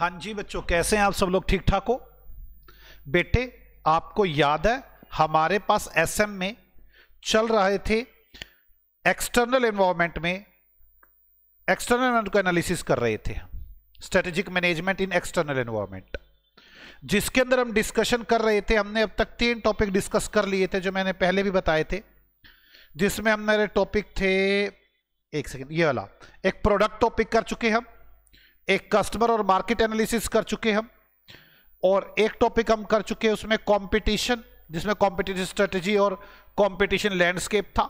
हाँ जी बच्चों, कैसे हैं आप सब लोग? ठीक ठाक हो? बेटे, आपको याद है हमारे पास एसएम में चल रहे थे एक्सटर्नल एनवायरनमेंट को एनालिसिस कर रहे थे, स्ट्रेटेजिक मैनेजमेंट इन एक्सटर्नल एनवायरनमेंट, जिसके अंदर हम डिस्कशन कर रहे थे। हमने अब तक 3 टॉपिक डिस्कस कर लिए थे जो मैंने पहले भी बताए थे, जिसमें हमारे टॉपिक थे, एक सेकेंड, ये वाला एक प्रोडक्ट टॉपिक कर चुके हम, एक कस्टमर और मार्केट एनालिसिस कर चुके हम, और एक टॉपिक हम कर चुके हैं उसमें कंपटीशन, जिसमें कॉम्पिटिटिव स्ट्रेटजी और कंपटीशन लैंडस्केप था।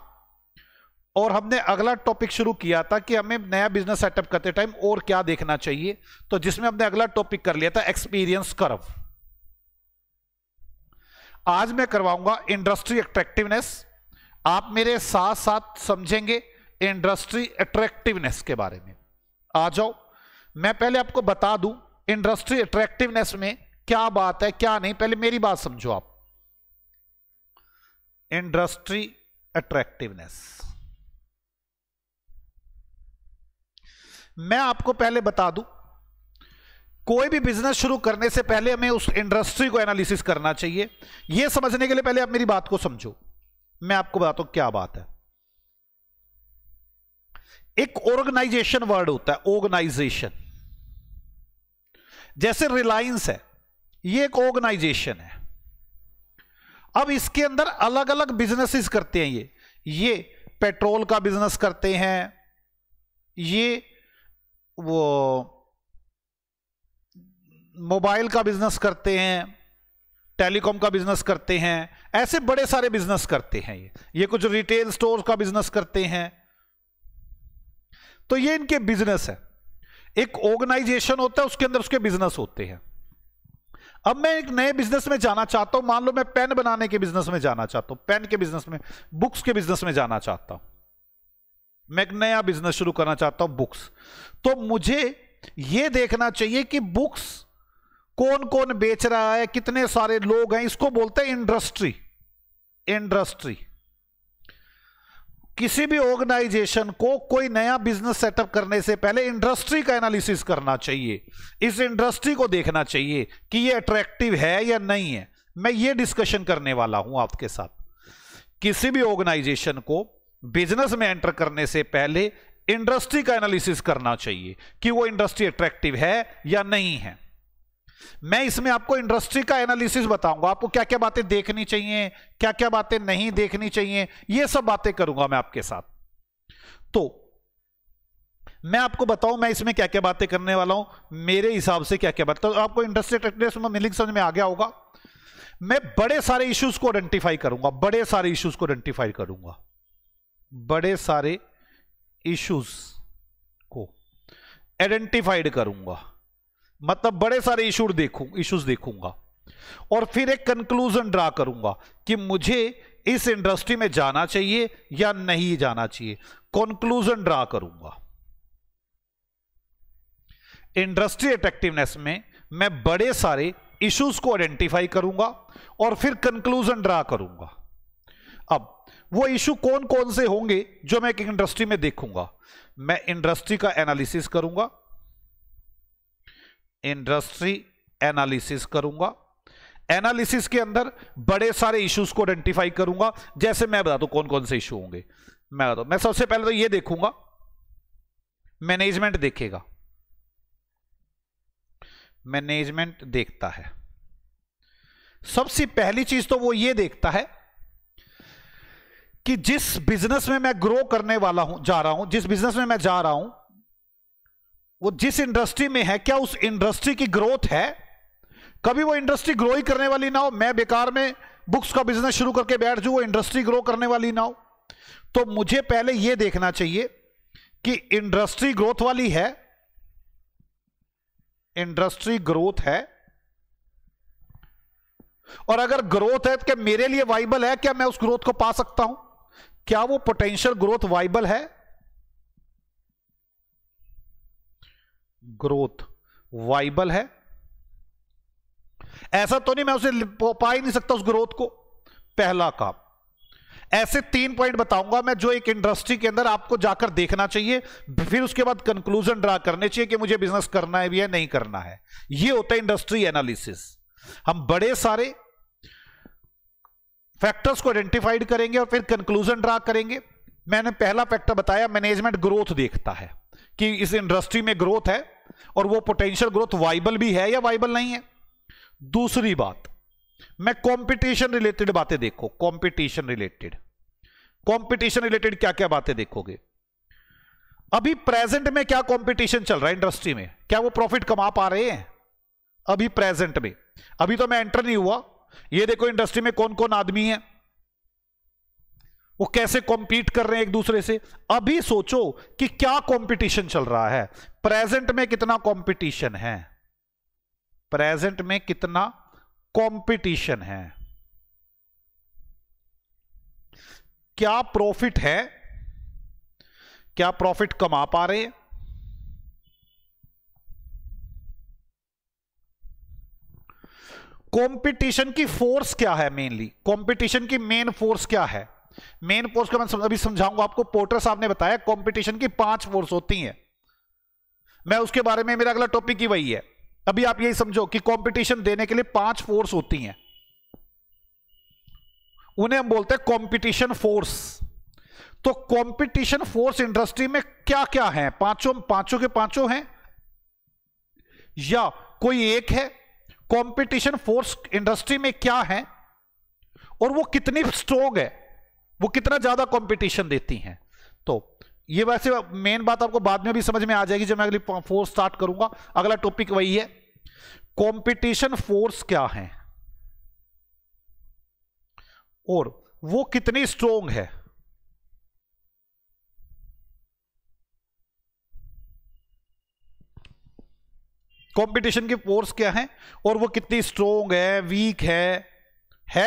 और हमने अगला टॉपिक शुरू किया था कि हमें नया बिजनेस सेटअप करते टाइम और क्या देखना चाहिए, तो जिसमें हमने अगला टॉपिक कर लिया था एक्सपीरियंस कर्व। आज मैं करवाऊंगा इंडस्ट्री अट्रैक्टिवनेस। आप मेरे साथ साथ समझेंगे इंडस्ट्री अट्रैक्टिवनेस के बारे में। आ जाओ, मैं पहले आपको बता दूं इंडस्ट्री अट्रैक्टिवनेस में क्या बात है क्या नहीं। पहले मेरी बात समझो आप। इंडस्ट्री अट्रैक्टिवनेस, मैं आपको पहले बता दूं, कोई भी बिजनेस शुरू करने से पहले हमें उस इंडस्ट्री को एनालिसिस करना चाहिए। यह समझने के लिए पहले आप मेरी बात को समझो। मैं आपको बताता हूं क्या बात है। एक ऑर्गेनाइजेशन वर्ड होता है, ऑर्गेनाइजेशन। जैसे रिलायंस है, ये एक ऑर्गेनाइजेशन है। अब इसके अंदर अलग अलग बिजनेसेस करते हैं। ये पेट्रोल का बिजनेस करते हैं, ये वो मोबाइल का बिजनेस करते हैं, टेलीकॉम का बिजनेस करते हैं, ऐसे बड़े सारे बिजनेस करते हैं। ये कुछ रिटेल स्टोर का बिजनेस करते हैं। तो ये इनके बिजनेस है। एक ऑर्गेनाइजेशन होता है, उसके अंदर उसके बिजनेस होते हैं। अब मैं एक नए बिजनेस में जाना चाहता हूं, मान लो मैं पेन बनाने के बिजनेस में जाना चाहता हूं, पेन के बिजनेस में, बुक्स के बिजनेस में जाना चाहता हूं। मैं एक नया बिजनेस शुरू करना चाहता हूं, बुक्स। तो मुझे यह देखना चाहिए कि बुक्स कौन कौन बेच रहा है, कितने सारे लोग हैं। इसको बोलते हैं इंडस्ट्री। इंडस्ट्री। किसी भी ऑर्गेनाइजेशन को कोई नया बिजनेस सेटअप करने से पहले इंडस्ट्री का एनालिसिस करना चाहिए। इस इंडस्ट्री को देखना चाहिए कि ये अट्रैक्टिव है या नहीं है। मैं ये डिस्कशन करने वाला हूं आपके साथ। किसी भी ऑर्गेनाइजेशन को बिजनेस में एंटर करने से पहले इंडस्ट्री का एनालिसिस करना चाहिए कि वो इंडस्ट्री अट्रैक्टिव है या नहीं है। मैं इसमें आपको इंडस्ट्री का एनालिसिस बताऊंगा, आपको क्या क्या बातें देखनी चाहिए, क्या क्या बातें नहीं देखनी चाहिए, ये सब बातें करूंगा मैं आपके साथ। तो मैं आपको बताऊं मैं इसमें क्या क्या बातें करने वाला हूं, मेरे हिसाब से क्या क्या बातें। तो आपको इंडस्ट्री अट्रैक्टिवनेस में मीनिंग समझ में आ गया होगा। मैं बड़े सारे इश्यूज को आइडेंटिफाई करूंगा, बड़े सारे इश्यूज को आइडेंटिफाई करूंगा, बड़े सारे इश्यूज को आइडेंटिफाइड करूंगा, मतलब बड़े सारे इश्यूज देखूंगा, और फिर एक कंक्लूजन ड्रा करूंगा कि मुझे इस इंडस्ट्री में जाना चाहिए या नहीं जाना चाहिए। कंक्लूजन ड्रा करूंगा। इंडस्ट्री अट्रैक्टिवनेस में मैं बड़े सारे इश्यूज को आइडेंटिफाई करूंगा और फिर कंक्लूजन ड्रा करूंगा। अब वो इशू कौन कौन से होंगे जो मैं एक इंडस्ट्री में देखूंगा। मैं इंडस्ट्री का एनालिसिस करूंगा, इंडस्ट्री एनालिसिस करूंगा। एनालिसिस के अंदर बड़े सारे इश्यूज को आइडेंटिफाई करूंगा। जैसे मैं बताता हूं कौन कौन से इशू होंगे। मैं सबसे पहले तो ये देखूंगा, मैनेजमेंट देखेगा। मैनेजमेंट देखता है, सबसे पहली चीज तो वो ये देखता है कि जिस बिजनेस में मैं ग्रो करने वाला हूं, जा रहा हूं, जिस बिजनेस में मैं जा रहा हूं, वो जिस इंडस्ट्री में है, क्या उस इंडस्ट्री की ग्रोथ है। कभी वो इंडस्ट्री ग्रो ही करने वाली ना हो, मैं बेकार में बुक्स का बिजनेस शुरू करके बैठ जाऊं, वो इंडस्ट्री ग्रो करने वाली ना हो। तो मुझे पहले यह देखना चाहिए कि इंडस्ट्री ग्रोथ वाली है, इंडस्ट्री ग्रोथ है, और अगर ग्रोथ है तो क्या मेरे लिए वाइबल है, क्या मैं उस ग्रोथ को पा सकता हूं, क्या वो पोटेंशियल ग्रोथ वाइबल है। ग्रोथ वाइबल है, ऐसा तो नहीं मैं उसे पा ही नहीं सकता उस ग्रोथ को। पहला काम। ऐसे 3 पॉइंट बताऊंगा मैं जो एक इंडस्ट्री के अंदर आपको जाकर देखना चाहिए, फिर उसके बाद कंक्लूजन ड्रा करने चाहिए कि मुझे बिजनेस करना है भी या नहीं करना है। ये होता है इंडस्ट्री एनालिसिस। हम बड़े सारे फैक्टर्स को आइडेंटिफाइड करेंगे और फिर कंक्लूजन ड्रा करेंगे। मैंने पहला फैक्टर बताया, मैनेजमेंट ग्रोथ देखता है कि इस इंडस्ट्री में ग्रोथ है और वो पोटेंशियल ग्रोथ वाइबल भी है या वाइबल नहीं है। दूसरी बात, मैं कंपटीशन रिलेटेड बातें देखो। कंपटीशन रिलेटेड क्या क्या बातें देखोगे? अभी प्रेजेंट में क्या कंपटीशन चल रहा है इंडस्ट्री में? क्या वो प्रॉफिट कमा पा रहे हैं अभी प्रेजेंट में? अभी तो मैं एंटर नहीं हुआ। ये देखो इंडस्ट्री में कौन कौन आदमी है, वो कैसे कॉम्पीट कर रहे हैं एक दूसरे से। अभी सोचो कि क्या कंपटीशन चल रहा है, प्रेजेंट में कितना कंपटीशन है, प्रेजेंट में कितना कंपटीशन है, क्या प्रॉफिट है, क्या प्रॉफिट कमा पा रहे हैं। कंपटीशन की फोर्स क्या है? मेनली कंपटीशन की मेन फोर्स क्या है? मेन फोर्स का मैं अभी समझाऊंगा आपको। पोर्टर साहब ने बताया कंपटीशन की 5 फोर्स होती हैं। मैं उसके बारे में, मेरा अगला टॉपिक ही वही है। अभी आप यही समझो कि कंपटीशन देने के लिए 5 फोर्स होती हैं, उन्हें हम बोलते हैं कंपटीशन फोर्स। तो कंपटीशन फोर्स इंडस्ट्री में क्या क्या है? पांचों के पांचों हैं या कोई एक है? कंपटीशन फोर्स इंडस्ट्री में क्या है और वो कितनी स्ट्रोंग है, वो कितना ज्यादा कंपटीशन देती हैं। तो ये वैसे मेन बात आपको बाद में भी समझ में आ जाएगी जब मैं अगली फोर्स स्टार्ट करूंगा। अगला टॉपिक वही है, कंपटीशन फोर्स क्या है और वो कितनी स्ट्रोंग है। कंपटीशन की फोर्स क्या है और वो कितनी स्ट्रोंग है, वीक है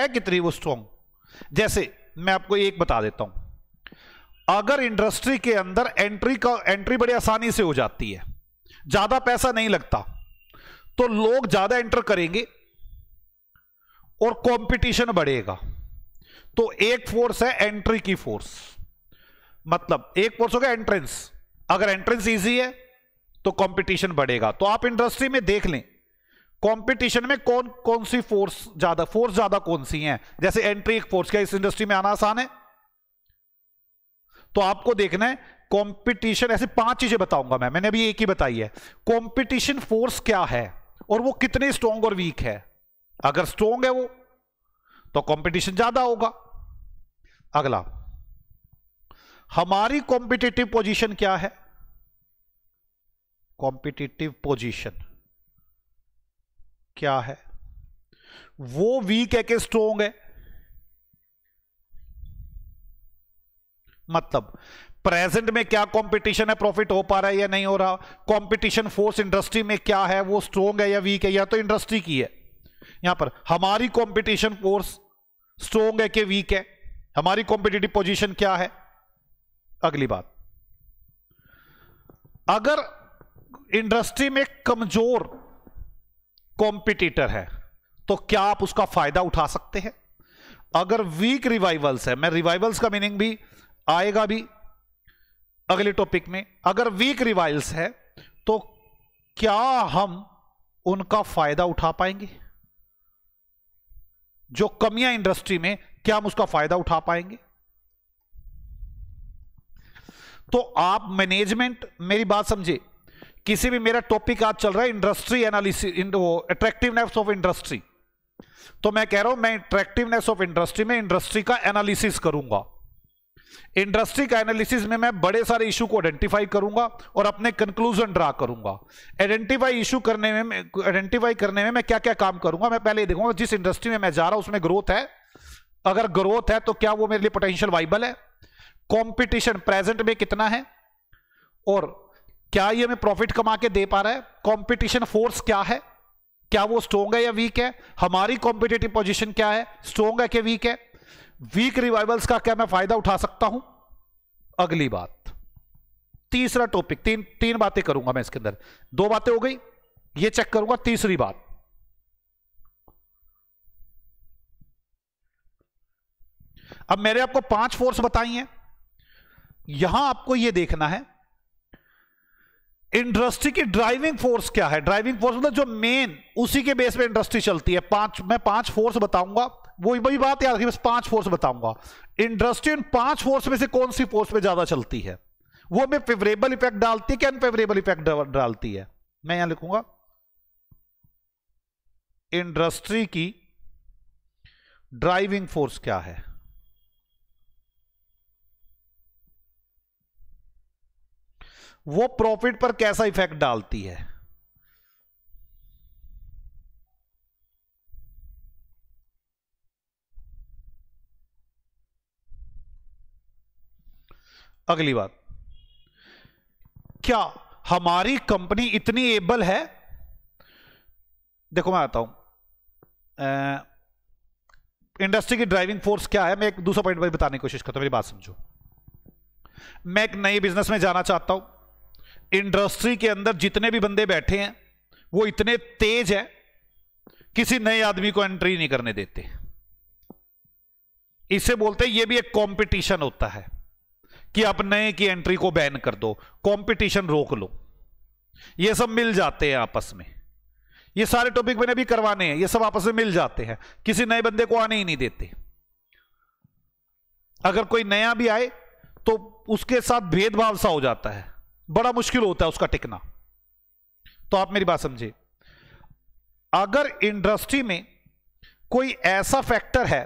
कितनी वो स्ट्रोंग। जैसे मैं आपको एक बता देता हूं, अगर इंडस्ट्री के अंदर एंट्री बड़ी आसानी से हो जाती है, ज्यादा पैसा नहीं लगता, तो लोग ज्यादा एंटर करेंगे और कंपटीशन बढ़ेगा। तो एक फोर्स है एंट्री की फोर्स, मतलब एक फोर्स होगा एंट्रेंस। अगर एंट्रेंस इजी है तो कंपटीशन बढ़ेगा। तो आप इंडस्ट्री में देख लें कंपटीशन में कौन कौन सी फोर्स ज्यादा कौन सी हैं। जैसे एंट्री एक फोर्स, क्या इस इंडस्ट्री में आना आसान है? तो आपको देखना है कंपटीशन। ऐसे 5 चीजें बताऊंगा मैंने अभी एक ही बताई है। कंपटीशन फोर्स क्या है और वो कितने स्ट्रॉन्ग और वीक है। अगर स्ट्रॉन्ग है वो तो कंपटीशन ज्यादा होगा। अगला, हमारी कॉम्पिटिटिव पोजीशन क्या है? कॉम्पिटिटिव पोजीशन क्या है? वो वीक है कि स्ट्रॉन्ग है? मतलब प्रेजेंट में क्या कंपटीशन है, प्रॉफिट हो पा रहा है या नहीं हो रहा। कंपटीशन फोर्स इंडस्ट्री में क्या है, वो स्ट्रॉन्ग है या वीक है, या तो इंडस्ट्री की है। यहां पर हमारी कंपटीशन फोर्स स्ट्रॉन्ग है कि वीक है, हमारी कॉम्पिटिटिव पोजीशन क्या है। अगली बात, अगर इंडस्ट्री में कमजोर कॉम्पिटिटर है तो क्या आप उसका फायदा उठा सकते हैं? अगर वीक रिवाइवल्स है, मैं रिवाइवल्स का मीनिंग भी आएगा भी अगले टॉपिक में। अगर वीक रिवाइवल्स है तो क्या हम उनका फायदा उठा पाएंगे? जो कमियां इंडस्ट्री में, क्या हम उसका फायदा उठा पाएंगे? तो आप मैनेजमेंट, मेरी बात समझे, किसी भी, मेरा टॉपिक आज चल रहा है industry analysis, attractiveness of industry. तो मैं कह रहा हूं मैं अट्रैक्टिवनेस ऑफ इंडस्ट्री में इंडस्ट्री का एनालिसिस करूंगा। इंडस्ट्री का एनालिसिस में मैं बड़े सारे इशू को आइडेंटिफाई करूंगा और अपने कंक्लूजन ड्रा करूंगा। आइडेंटिफाई करने में मैं क्या क्या काम करूंगा। मैं पहले देखूंगा जिस इंडस्ट्री में मैं जा रहा हूं उसमें ग्रोथ है। अगर ग्रोथ है तो क्या वो मेरे लिए पोटेंशियल वाइबल है। कंपटीशन प्रेजेंट में कितना है और क्या ये हमें प्रॉफिट कमा के दे पा रहा है। कंपटीशन फोर्स क्या है, क्या वो स्ट्रॉन्ग है या वीक है। हमारी कॉम्पिटिटिव पोजीशन क्या है, स्ट्रॉन्ग है कि वीक है। वीक रिवाइवल्स का क्या मैं फायदा उठा सकता हूं। अगली बात, तीसरा टॉपिक, तीन बातें करूंगा मैं इसके अंदर। 2 बातें हो गई, ये चेक करूंगा। तीसरी बात, अब मैंने आपको 5 फोर्स बताई हैं, यहां आपको यह देखना है इंडस्ट्री की ड्राइविंग फोर्स क्या है। ड्राइविंग फोर्स मतलब जो मेन, उसी के बेस पे इंडस्ट्री चलती है। मैं 5 फोर्स बताऊंगा, वही बात याद रखिए, बस 5 फोर्स बताऊंगा। इंडस्ट्री इन 5 फोर्स में से कौन सी फोर्स पे ज्यादा चलती है, वो में फेवरेबल इफेक्ट डालती है कि अनफेवरेबल इफेक्ट डालती है। मैं यहां लिखूंगा इंडस्ट्री की ड्राइविंग फोर्स क्या है। वो प्रॉफिट पर कैसा इफेक्ट डालती है। अगली बात, क्या हमारी कंपनी इतनी एबल है। देखो मैं आता हूं, इंडस्ट्री की ड्राइविंग फोर्स क्या है। मैं एक दूसरा पॉइंट बताने की कोशिश करता हूं, मेरी बात समझो। मैं एक नए बिजनेस में जाना चाहता हूं, इंडस्ट्री के अंदर जितने भी बंदे बैठे हैं वो इतने तेज हैं, किसी नए आदमी को एंट्री नहीं करने देते। इसे बोलते हैं, ये भी एक कंपटीशन होता है कि आप नए की एंट्री को बैन कर दो, कंपटीशन रोक लो। ये सब मिल जाते हैं आपस में, ये सारे टॉपिक मैंने भी करवाने हैं, ये सब आपस में मिल जाते हैं, किसी नए बंदे को आने ही नहीं देते। अगर कोई नया भी आए तो उसके साथ भेदभाव सा हो जाता है, बड़ा मुश्किल होता है उसका टिकना। तो आप मेरी बात समझे, अगर इंडस्ट्री में कोई ऐसा फैक्टर है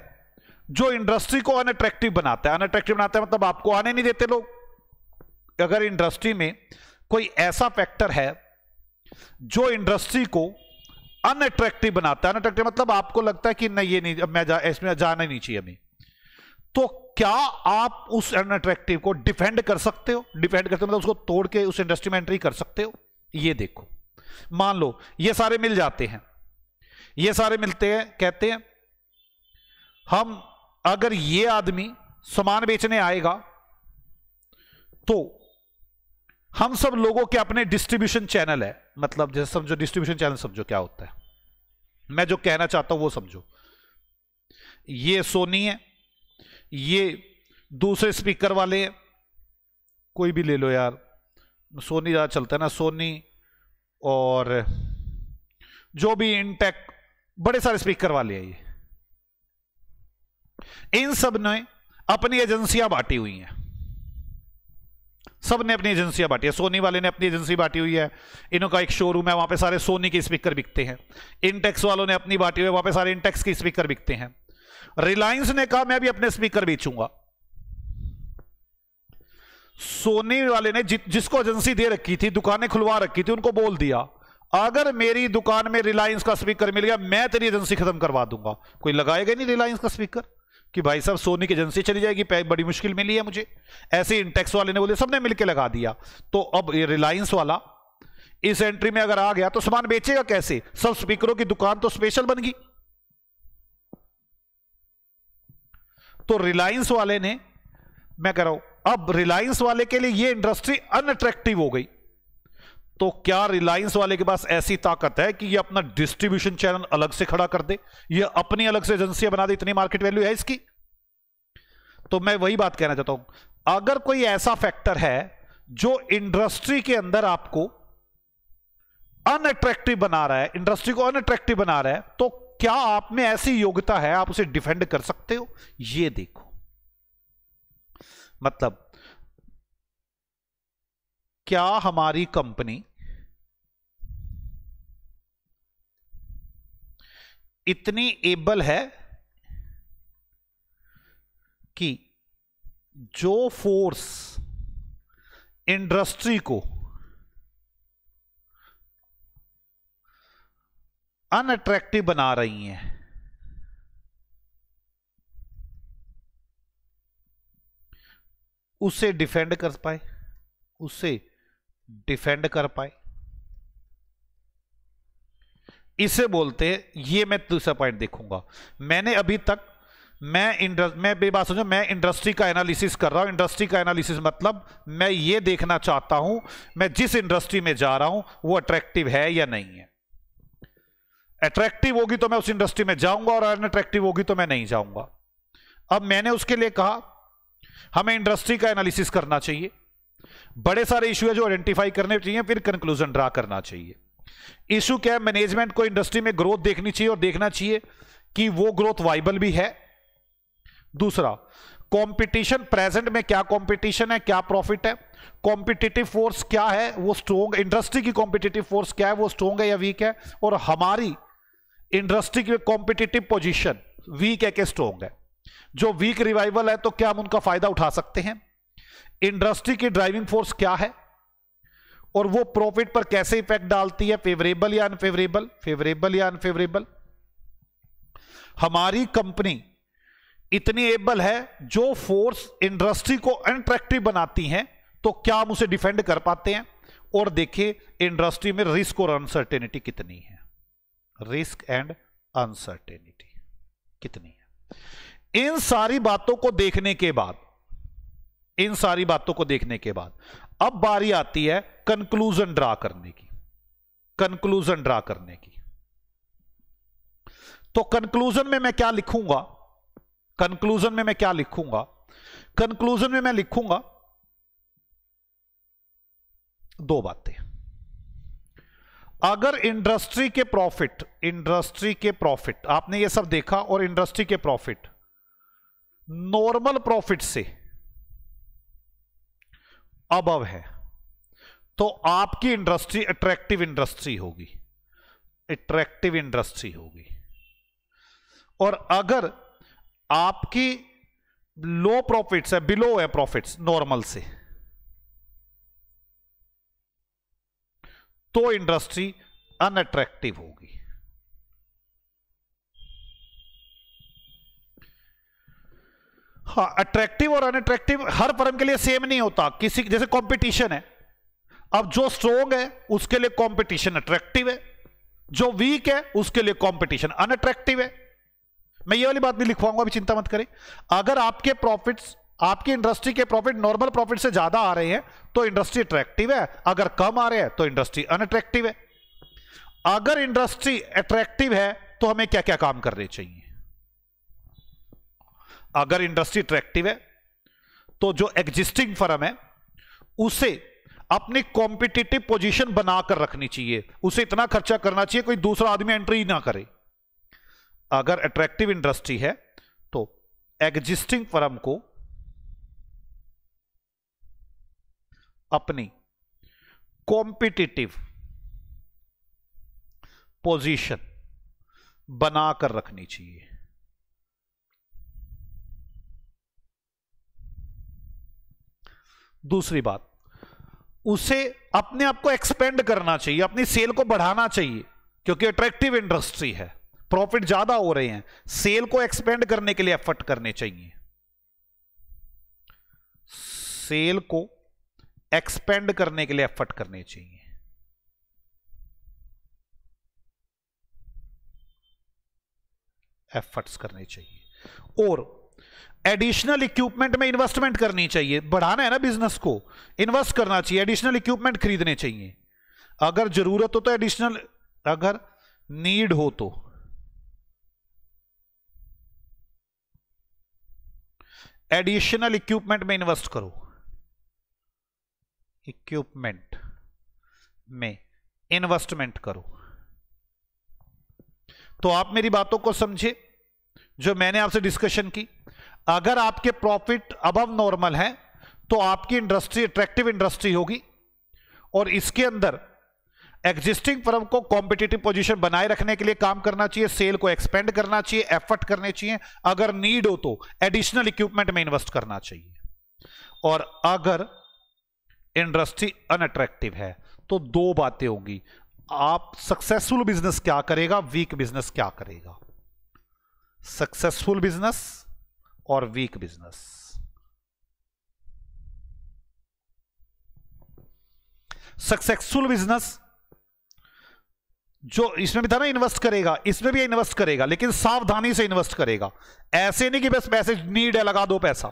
जो इंडस्ट्री को अनअट्रैक्टिव बनाता है, अनअट्रैक्टिव बनाता है मतलब आपको आने नहीं देते लोग। अगर इंडस्ट्री में कोई ऐसा फैक्टर है जो इंडस्ट्री को अनअट्रैक्टिव बनाता है, अनअट्रैक्टिव मतलब आपको लगता है कि नहीं ये नहीं, अब मैं इसमें जाना नहीं चाहिए हमें, तो क्या आप उस अनअट्रैक्टिव को डिफेंड कर सकते हो। डिफेंड करते मतलब उसको तोड़ के उस इंडस्ट्री में एंट्री कर सकते हो। ये देखो, मान लो ये सारे मिल जाते हैं, ये सारे मिलते हैं, कहते हैं हम, अगर ये आदमी सामान बेचने आएगा तो हम सब लोगों के अपने डिस्ट्रीब्यूशन चैनल है। मतलब जैसे समझो डिस्ट्रीब्यूशन चैनल, समझो क्या होता है, मैं जो कहना चाहता हूं वो समझो। ये सोनी है, ये दूसरे स्पीकर वाले हैं, कोई भी ले लो यार, सोनी ज्यादा चलता है ना, सोनी और जो भी इंटेक, बड़े सारे स्पीकर वाले हैं ये। इन सब ने अपनी एजेंसियां बांटी हुई हैं, सब ने अपनी एजेंसियां बांटी है। सोनी वाले ने अपनी एजेंसी बांटी हुई है, इनका एक शोरूम है, वहां पे सारे सोनी के स्पीकर बिकते हैं। इंटेक्स वालों ने अपनी बांटी हुई है, वहां पे सारे इंटेक्स के स्पीकर बिकते हैं। रिलायंस ने कहा मैं भी अपने स्पीकर बेचूंगा। सोनी वाले ने जिसको एजेंसी दे रखी थी, दुकानें खुलवा रखी थी, उनको बोल दिया अगर मेरी दुकान में रिलायंस का स्पीकर मिल गया मैं तेरी एजेंसी खत्म करवा दूंगा। कोई लगाएगा नहीं रिलायंस का स्पीकर कि भाई साहब सोनी की एजेंसी चली जाएगी, बड़ी मुश्किल मिली है मुझे। ऐसे इंटेक्स वाले ने बोले, सबने मिलकर लगा दिया। तो अब ये रिलायंस वाला इस एंट्री में अगर आ गया तो सामान बेचेगा कैसे। सब स्पीकरों की दुकान तो स्पेशल बन गई। तो रिलायंस वाले ने, मैं कह रहा हूं अब रिलायंस वाले के लिए ये इंडस्ट्री अनअट्रैक्टिव हो गई। तो क्या रिलायंस वाले के पास ऐसी ताकत है कि ये अपना डिस्ट्रीब्यूशन चैनल अलग से खड़ा कर दे, ये अपनी अलग से एजेंसियां बना दे, इतनी मार्केट वैल्यू है इसकी। तो मैं वही बात कहना चाहता हूं, अगर कोई ऐसा फैक्टर है जो इंडस्ट्री के अंदर आपको अनअट्रैक्टिव बना रहा है, इंडस्ट्री को अनअट्रैक्टिव बना रहा है, तो क्या आप में ऐसी योग्यता है आप उसे डिफेंड कर सकते हो। ये देखो, मतलब क्या हमारी कंपनी इतनी एबल है कि जो फोर्स इंडस्ट्री को अनअट्रैक्टिव बना रही हैं उसे डिफेंड कर पाए, उसे डिफेंड कर पाए, इसे बोलते हैं। ये मैं दूसरा पॉइंट देखूंगा। मैंने अभी तक मैं बात समझो, मैं इंडस्ट्री का एनालिसिस कर रहा हूं। इंडस्ट्री का एनालिसिस मतलब मैं ये देखना चाहता हूं मैं जिस इंडस्ट्री में जा रहा हूं वो अट्रैक्टिव है या नहीं है। अट्रैक्टिव होगी तो मैं उस इंडस्ट्री में जाऊंगा और अनअट्रैक्टिव होगी तो मैं नहीं जाऊंगा। अब मैंने उसके लिए कहा हमें इंडस्ट्री का एनालिसिस करना चाहिए, बड़े सारे इशू है जो आइडेंटिफाई करने चाहिए, फिर कंक्लूजन ड्रा करना चाहिए। इशू क्या है, मैनेजमेंट को इंडस्ट्री में ग्रोथ देखनी चाहिए और देखना चाहिए कि वो ग्रोथ वाइबल भी है। दूसरा, कंपटीशन प्रेजेंट में क्या कंपटीशन है, क्या प्रॉफिट है, कॉम्पिटिटिव फोर्स क्या है वो स्ट्रोंग, इंडस्ट्री की कॉम्पिटिटिव फोर्स क्या है वो स्ट्रोंग है या वीक है, और हमारी इंडस्ट्री की कॉम्पिटिटिव पोजीशन वीक है कि स्ट्रोंग है। जो वीक रिवाइवल है तो क्या हम उनका फायदा उठा सकते हैं, इंडस्ट्री की ड्राइविंग फोर्स क्या है और वो प्रॉफिट पर कैसे इफेक्ट डालती है, फेवरेबल या अनफेवरेबल, फेवरेबल या अनफेवरेबल। हमारी कंपनी इतनी एबल है जो फोर्स इंडस्ट्री को अनअट्रैक्टिव बनाती हैं तो क्या हम उसे डिफेंड कर पाते हैं, और देखिए इंडस्ट्री में रिस्क और अनसर्टेनिटी कितनी है, रिस्क एंड अनसर्टेनिटी कितनी है। इन सारी बातों को देखने के बाद, इन सारी बातों को देखने के बाद अब बारी आती है कंक्लूजन ड्रा करने की, कंक्लूजन ड्रा करने की। तो कंक्लूजन में मैं क्या लिखूंगा, कंक्लूजन में मैं क्या लिखूंगा, कंक्लूजन में मैं लिखूंगा दो बातें। अगर इंडस्ट्री के प्रॉफिट, इंडस्ट्री के प्रॉफिट आपने ये सब देखा और इंडस्ट्री के प्रॉफिट नॉर्मल प्रॉफिट से अबव है तो आपकी इंडस्ट्री अट्रैक्टिव इंडस्ट्री होगी, अट्रैक्टिव इंडस्ट्री होगी। और अगर आपकी लो प्रॉफिट्स है, बिलो है प्रॉफिट्स नॉर्मल से, तो इंडस्ट्री अनअट्रैक्टिव होगी। हाँ, अट्रैक्टिव और अनअट्रैक्टिव हर फर्म के लिए सेम नहीं होता। किसी जैसे कंपटीशन है, अब जो स्ट्रोंग है उसके लिए कंपटीशन अट्रैक्टिव है, जो वीक है उसके लिए कंपटीशन अनअट्रैक्टिव है। मैं ये वाली बात भी लिखवाऊंगा, अभी चिंता मत करें। अगर आपके प्रॉफिट्स, आपकी इंडस्ट्री के प्रॉफिट नॉर्मल प्रॉफिट से ज्यादा आ रहे हैं तो इंडस्ट्री अट्रैक्टिव है, अगर कम आ रहे हैं तो इंडस्ट्री अनअट्रैक्टिव है। अगर इंडस्ट्री अट्रैक्टिव है तो हमें क्या क्या काम करने चाहिए। अगर इंडस्ट्री अट्रैक्टिव है तो जो एग्जिस्टिंग फर्म है उसे अपनी कॉम्पिटिटिव पोजीशन बनाकर रखनी चाहिए, उसे इतना खर्चा करना चाहिए कोई दूसरा आदमी एंट्री ना करे। अगर अट्रैक्टिव इंडस्ट्री है तो एग्जिस्टिंग फर्म को अपनी कॉम्पिटिटिव पोजीशन बनाकर रखनी चाहिए। दूसरी बात, उसे अपने आप को एक्सपेंड करना चाहिए, अपनी सेल को बढ़ाना चाहिए, क्योंकि अट्रैक्टिव इंडस्ट्री है, प्रॉफिट ज्यादा हो रहे हैं, सेल को एक्सपेंड करने के लिए एफर्ट करने चाहिए, सेल को एक्सपेंड करने के लिए एफर्ट करने चाहिए। एफर्ट्स करने चाहिए और एडिशनल इक्विपमेंट में इन्वेस्टमेंट करनी चाहिए। बढ़ाना है ना बिजनेस को, इन्वेस्ट करना चाहिए, एडिशनल इक्विपमेंट खरीदने चाहिए। अगर जरूरत हो तो एडिशनल, अगर नीड हो तो एडिशनल इक्विपमेंट में इन्वेस्ट करो, इक्विपमेंट में इन्वेस्टमेंट करो। तो आप मेरी बातों को समझे जो मैंने आपसे डिस्कशन की। अगर आपके प्रॉफिट अबव नॉर्मल है तो आपकी इंडस्ट्री अट्रैक्टिव इंडस्ट्री होगी और इसके अंदर एग्जिस्टिंग फर्म को कॉम्पिटिटिव पोजीशन बनाए रखने के लिए काम करना चाहिए, सेल को एक्सपेंड करना चाहिए, एफर्ट करने चाहिए। अगर नीड हो तो एडिशनल इक्विपमेंट में इन्वेस्ट करना चाहिए। और अगर इंडस्ट्री अनअट्रैक्टिव है तो दो बातें होंगी, आप सक्सेसफुल बिजनेस क्या करेगा, वीक बिजनेस क्या करेगा। सक्सेसफुल बिजनेस और वीक बिजनेस। सक्सेसफुल बिजनेस जो इसमें भी था ना इन्वेस्ट करेगा, इसमें भी इन्वेस्ट करेगा, लेकिन सावधानी से इन्वेस्ट करेगा। ऐसे नहीं कि बस पैसे नीड है लगा दो पैसा।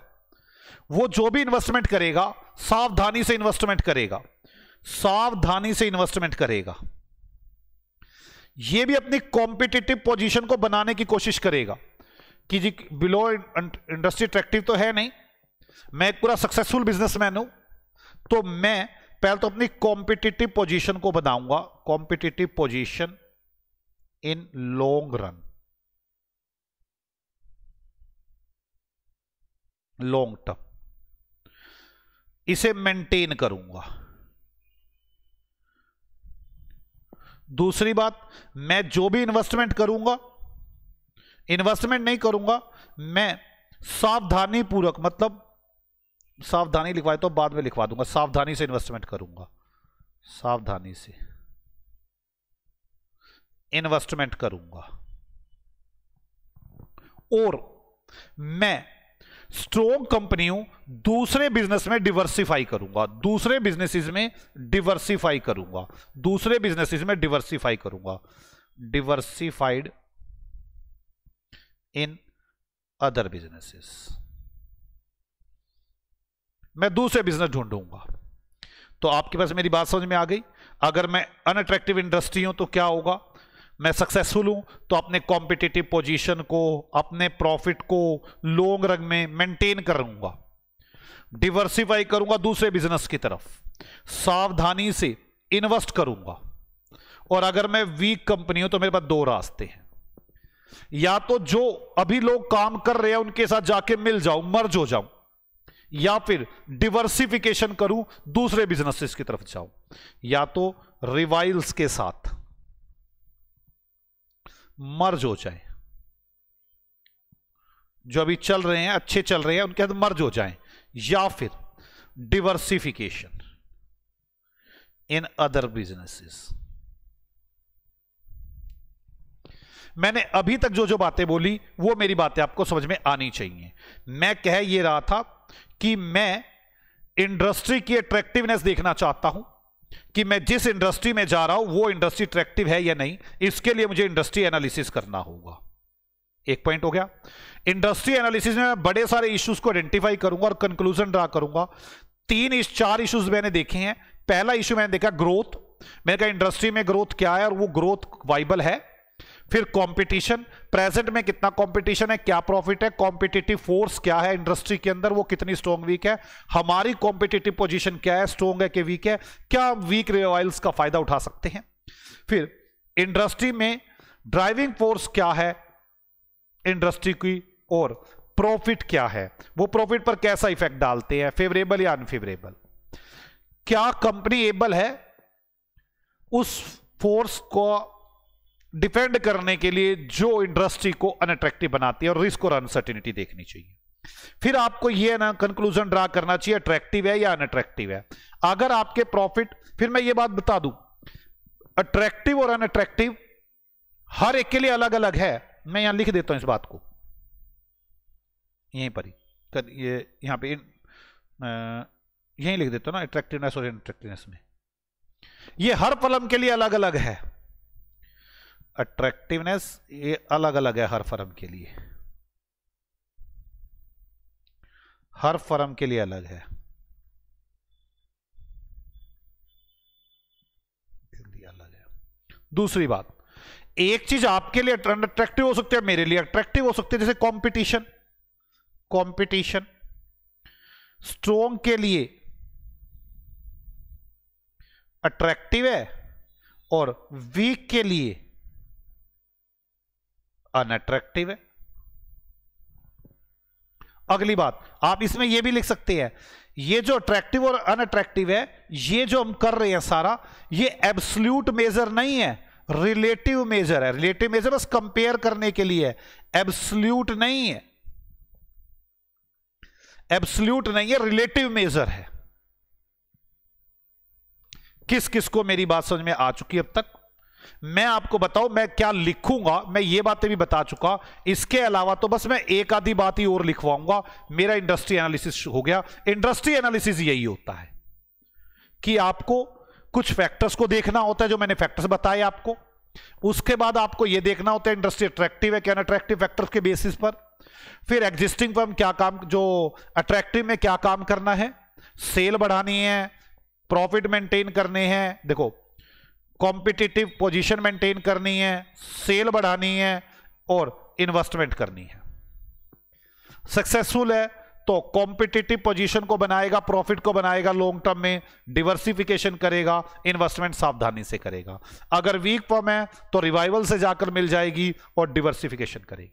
वो जो भी इन्वेस्टमेंट करेगा सावधानी से इन्वेस्टमेंट करेगा, सावधानी से इन्वेस्टमेंट करेगा। ये भी अपनी कॉम्पिटिटिव पोजीशन को बनाने की कोशिश करेगा, कि जी बिलो इंडस्ट्री अट्रैक्टिव तो है नहीं, मैं एक पूरा सक्सेसफुल बिजनेसमैन हूं, तो मैं पहले तो अपनी कॉम्पिटिटिव पोजीशन को बनाऊंगा, competitive position in long run, long term, इसे मेंटेन करूंगा। दूसरी बात, मैं जो भी इन्वेस्टमेंट करूंगा, इन्वेस्टमेंट नहीं करूंगा, मैं सावधानी पूर्वक, मतलब सावधानी लिखवाए तो बाद में लिखवा दूंगा, सावधानी से इन्वेस्टमेंट करूंगा, सावधानी से इन्वेस्टमेंट करूंगा। और मैं स्ट्रॉन्ग कंपनी हूं, दूसरे बिजनेस में डिवर्सिफाई करूंगा, दूसरे बिजनेसेस में डिवर्सिफाई करूंगा, दूसरे बिजनेसेस में डिवर्सिफाई करूंगा, डिवर्सिफाइड इन अदर बिजनेसेस, मैं दूसरे बिजनेस ढूंढूंगा। तो आपके पास मेरी बात समझ में आ गई। अगर मैं अनअट्रैक्टिव इंडस्ट्री हूं तो क्या होगा, मैं सक्सेसफुल हूं तो अपने कॉम्पिटिटिव पोजीशन को, अपने प्रॉफिट को लॉन्ग रन में मेंटेन करूंगा, डिवर्सिफाई करूंगा दूसरे बिजनेस की तरफ, सावधानी से इन्वेस्ट करूंगा। और अगर मैं वीक कंपनी हूं तो मेरे पास दो रास्ते हैं, या तो जो अभी लोग काम कर रहे हैं उनके साथ जाके मिल जाऊं, मर्ज हो जाऊं, या फिर डिवर्सिफिकेशन करूं, दूसरे बिजनेसेस की तरफ जाऊं, या तो रिवाइल्स के साथ मर्ज हो जाए, जो अभी चल रहे हैं, अच्छे चल रहे हैं, उनके साथ मर्ज हो जाएं, या फिर डिवर्सिफिकेशन इन अदर बिजनेसेस। मैंने अभी तक जो जो बातें बोली वो मेरी बातें आपको समझ में आनी चाहिए। मैं कह ये रहा था कि मैं इंडस्ट्री की अट्रैक्टिवनेस देखना चाहता हूं कि मैं जिस इंडस्ट्री में जा रहा हूं वो इंडस्ट्री अट्रैक्टिव है या नहीं, इसके लिए मुझे इंडस्ट्री एनालिसिस करना होगा। एक पॉइंट हो गया। इंडस्ट्री एनालिसिस में मैं बड़े सारे इश्यूज को आइडेंटिफाई करूंगा और कंक्लूजन ड्रा करूंगा। 4 इश्यूज मैंने देखे हैं। पहला इश्यू मैंने देखा ग्रोथ, मैंने कहा इंडस्ट्री में ग्रोथ क्या है और वो ग्रोथ वाइबल है। फिर कंपटीशन, प्रेजेंट में कितना कंपटीशन है, क्या प्रॉफिट है, कॉम्पिटिटिव फोर्स क्या है इंडस्ट्री के अंदर, वो कितनी स्ट्रॉन्ग वीक है, हमारी कॉम्पिटिटिव पोजीशन क्या है, स्ट्रॉन्ग है कि वीक है, क्या वीक रिवाइल्स का फायदा उठा सकते हैं। फिर इंडस्ट्री में ड्राइविंग फोर्स क्या है इंडस्ट्री की, और प्रॉफिट क्या है, वो प्रॉफिट पर कैसा इफेक्ट डालते हैं, फेवरेबल या अनफेवरेबल, क्या कंपनी एबल है उस फोर्स को डिफेंड करने के लिए जो इंडस्ट्री को अनअट्रैक्टिव बनाती है, और रिस्क और अनसर्टेनिटी देखनी चाहिए। फिर आपको यह ना कंक्लूजन ड्रा करना चाहिए अट्रैक्टिव है या अनअट्रैक्टिव है। अगर आपके प्रॉफिट, फिर मैं ये बात बता दूं, अट्रैक्टिव और अनअट्रैक्टिव हर एक के लिए अलग अलग है। मैं यहां लिख देता हूं इस बात को, यहीं पर ही, ये यहां पे यहीं लिख देता हूं ना, अट्रैक्टिवनेस और अनअट्रैक्टिवनेस में ये हर फर्म के लिए अलग अलग है। अट्रैक्टिवनेस ये अलग अलग है हर फर्म के लिए, हर फर्म के लिए अलग है। दूसरी बात, एक चीज आपके लिए अट्रैक्टिव हो सकती है, मेरे लिए अट्रैक्टिव हो सकती है, जैसे कंपटीशन। कंपटीशन स्ट्रॉन्ग के लिए अट्रैक्टिव है और वीक के लिए अनअट्रैक्टिव है। अगली बात, आप इसमें यह भी लिख सकते हैं, ये जो अट्रैक्टिव और अनअट्रैक्टिव है, ये जो हम कर रहे हैं सारा, ये एब्सोल्यूट मेजर नहीं है, रिलेटिव मेजर है। रिलेटिव मेजर बस कंपेयर करने के लिए है, एब्सोल्यूट नहीं है, एब्सोल्यूट नहीं है, रिलेटिव मेजर है। किस किस को मेरी बात समझ में आ चुकी है अब तक? मैं आपको बताऊं मैं क्या लिखूंगा, मैं ये बातें भी बता चुका। इसके अलावा तो बस मैं एक आधी बात ही और लिखवाऊंगा, मेरा इंडस्ट्री एनालिसिस हो गया। इंडस्ट्री एनालिसिस यही होता है कि आपको कुछ फैक्टर्स को देखना होता है, जो मैंने फैक्टर्स बताए आपको। उसके बाद आपको यह देखना होता है इंडस्ट्री अट्रैक्टिव है क्या अनअट्रैक्टिव फैक्टर्स के बेसिस पर। फिर एग्जिस्टिंग फर्म क्या काम, जो अट्रैक्टिव में क्या काम करना है, सेल बढ़ानी है, प्रॉफिट मेंटेन करने हैं, देखो कॉम्पिटिटिव पोजीशन मेंटेन करनी है, सेल बढ़ानी है और इन्वेस्टमेंट करनी है। सक्सेसफुल है तो कॉम्पिटिटिव पोजीशन को बनाएगा, प्रॉफिट को बनाएगा लॉन्ग टर्म में, डिवर्सिफिकेशन करेगा, इन्वेस्टमेंट सावधानी से करेगा। अगर वीक फॉर्म है तो रिवाइवल से जाकर मिल जाएगी और डिवर्सिफिकेशन करेगी।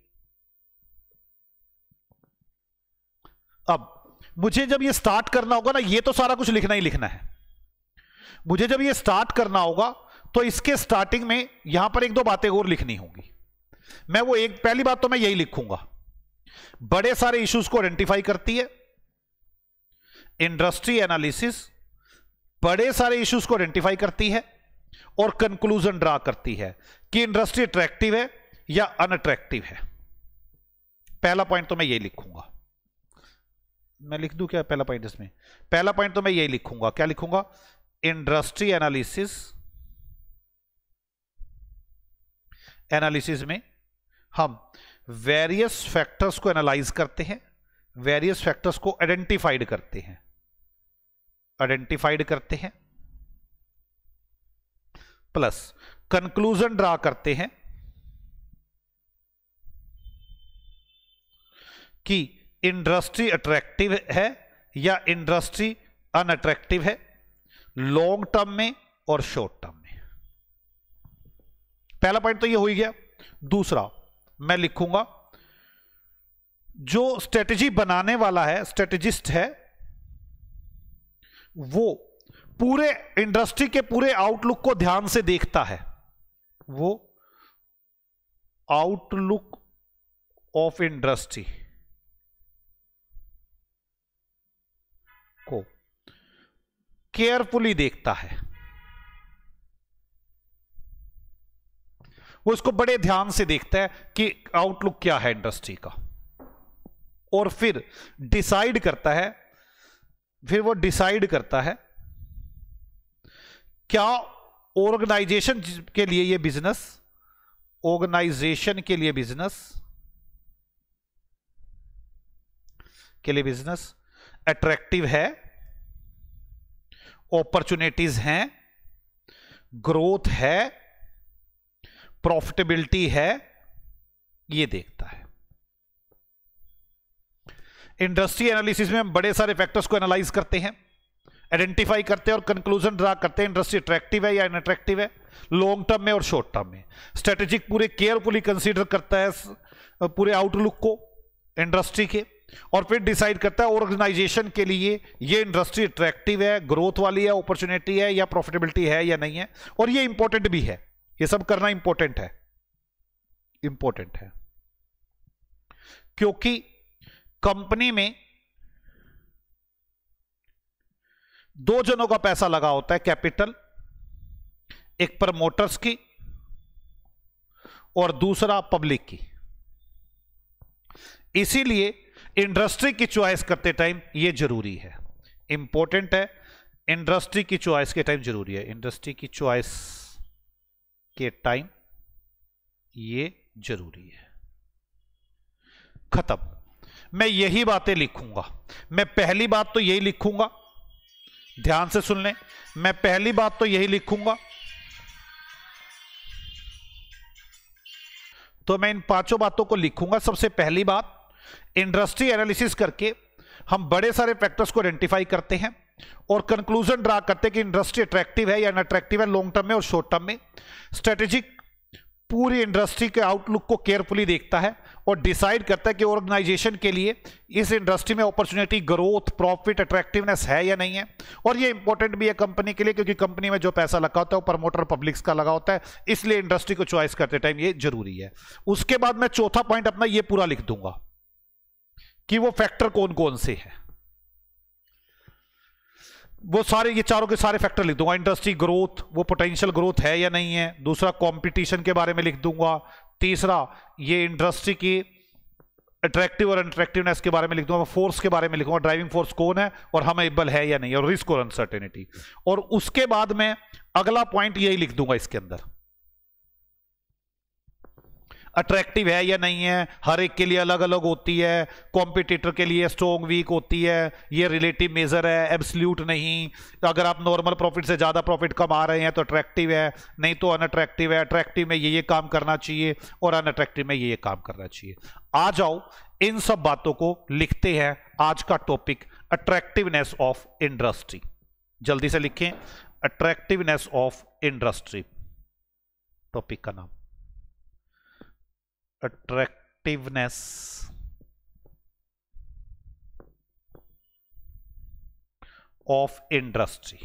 अब मुझे जब ये स्टार्ट करना होगा ना, ये तो सारा कुछ लिखना ही लिखना है। मुझे जब ये स्टार्ट करना होगा तो इसके स्टार्टिंग में यहां पर एक दो बातें और लिखनी होंगी। मैं वो एक पहली बात तो मैं यही लिखूंगा, बड़े सारे इश्यूज को आइडेंटिफाई करती है इंडस्ट्री एनालिसिस, बड़े सारे इश्यूज को आइडेंटिफाई करती है और कंक्लूजन ड्रा करती है कि इंडस्ट्री अट्रैक्टिव है या अनअट्रैक्टिव है। पहला पॉइंट तो मैं यही लिखूंगा। मैं लिख दूं क्या पहला पॉइंट इसमें? पहला पॉइंट तो मैं यही लिखूंगा। क्या लिखूंगा? इंडस्ट्री एनालिसिस में हम वेरियस फैक्टर्स को एनालाइज करते हैं, वेरियस फैक्टर्स को आइडेंटिफाइड करते हैं, प्लस कंक्लूजन ड्रा करते हैं कि इंडस्ट्री अट्रैक्टिव है या इंडस्ट्री अनअट्रैक्टिव है, लॉन्ग टर्म में और शॉर्ट टर्म में। पहला पॉइंट तो ये हो ही गया। दूसरा मैं लिखूंगा जो स्ट्रेटजी बनाने वाला है, स्ट्रेटेजिस्ट है, वो पूरे इंडस्ट्री के पूरे आउटलुक को ध्यान से देखता है। वो आउटलुक ऑफ इंडस्ट्री को केयरफुली देखता है, वो इसको बड़े ध्यान से देखता है कि आउटलुक क्या है इंडस्ट्री का, और फिर डिसाइड करता है, क्या ऑर्गेनाइजेशन के लिए ये बिजनेस अट्रैक्टिव है, अपॉर्चुनिटीज हैं, ग्रोथ है, प्रॉफिटेबिलिटी है, ये देखता है। इंडस्ट्री एनालिसिस में हम बड़े सारे फैक्टर्स को एनालाइज करते हैं, आइडेंटिफाई करते हैं और कंक्लूजन ड्रा करते हैं इंडस्ट्री अट्रैक्टिव है या अनअट्रैक्टिव है, लॉन्ग टर्म में और शॉर्ट टर्म में। स्ट्रेटेजिक पूरे केयरफुली कंसीडर करता है पूरे आउटलुक को इंडस्ट्री के, और फिर डिसाइड करता है ऑर्गेनाइजेशन के लिए ये इंडस्ट्री अट्रैक्टिव है, ग्रोथ वाली है, अपॉर्चुनिटी है या प्रॉफिटेबिलिटी है या नहीं है। और ये इंपॉर्टेंट भी है, ये सब करना इंपॉर्टेंट है क्योंकि कंपनी में दो जनों का पैसा लगा होता है, कैपिटल, एक प्रमोटर्स की और दूसरा पब्लिक की। इसीलिए इंडस्ट्री की चॉइस करते टाइम ये जरूरी है, इंपॉर्टेंट है। इंडस्ट्री की चॉइस के टाइम जरूरी है, इंडस्ट्री की चॉइस के टाइम ये जरूरी है। खत्म। मैं यही बातें लिखूंगा। मैं पहली बात तो यही लिखूंगा, ध्यान से सुन लें, मैं पहली बात तो यही लिखूंगा। तो मैं इन पांचों बातों को लिखूंगा। सबसे पहली बात, इंडस्ट्री एनालिसिस करके हम बड़े सारे फैक्टर्स को आइडेंटिफाई करते हैं और कंक्लूजन ड्रा करते हैं कि इंडस्ट्री अट्रैक्टिव है या अनअट्रैक्टिव है, लॉन्ग टर्म में और शॉर्ट टर्म में। स्ट्रेटेजिक पूरी इंडस्ट्री के आउटलुक को केयरफुली देखता है और डिसाइड करता है कि ऑर्गेनाइजेशन के लिए इस इंडस्ट्री में अपॉर्चुनिटी, ग्रोथ, प्रॉफिट, अट्रैक्टिवनेस है या नहीं है। और ये इंपॉर्टेंट भी है कंपनी के लिए, क्योंकि कंपनी में जो पैसा लगा होता है वो प्रमोटर पब्लिक्स का लगा होता है, इसलिए इंडस्ट्री को चॉइस करते टाइम ये जरूरी है। उसके बाद मैं चौथा पॉइंट अपना ये पूरा लिख दूंगा कि वो फैक्टर कौन कौन से हैं, वो सारे, ये चारों के सारे फैक्टर लिख दूंगा। इंडस्ट्री ग्रोथ, वो पोटेंशियल ग्रोथ है या नहीं है। दूसरा, कंपटीशन के बारे में लिख दूंगा। तीसरा, ये इंडस्ट्री की अट्रैक्टिव और अनअट्रैक्टिवनेस के बारे में लिख दूंगा। फोर्स के बारे में लिखूंगा, ड्राइविंग फोर्स कौन है और हम एबल है या नहीं, और रिस्क और अनसर्टेनिटी। और उसके बाद मैं अगला पॉइंट यही लिख दूंगा इसके अंदर। अट्रैक्टिव है या नहीं है, हर एक के लिए अलग अलग होती है, कॉम्पिटिटर के लिए स्ट्रॉन्ग वीक होती है, ये रिलेटिव मेजर है, एब्सल्यूट नहीं। अगर आप नॉर्मल प्रॉफिट से ज़्यादा प्रॉफिट कमा रहे हैं तो अट्रैक्टिव है, नहीं तो अनअट्रैक्टिव है। अट्रैक्टिव में ये काम करना चाहिए और अनअट्रैक्टिव में ये काम करना चाहिए। आ जाओ इन सब बातों को लिखते हैं। आज का टॉपिक अट्रैक्टिवनेस ऑफ इंडस्ट्री, जल्दी से लिखें, अट्रैक्टिवनेस ऑफ इंडस्ट्री टॉपिक का नाम, अट्रैक्टिवनेस ऑफ इंडस्ट्री।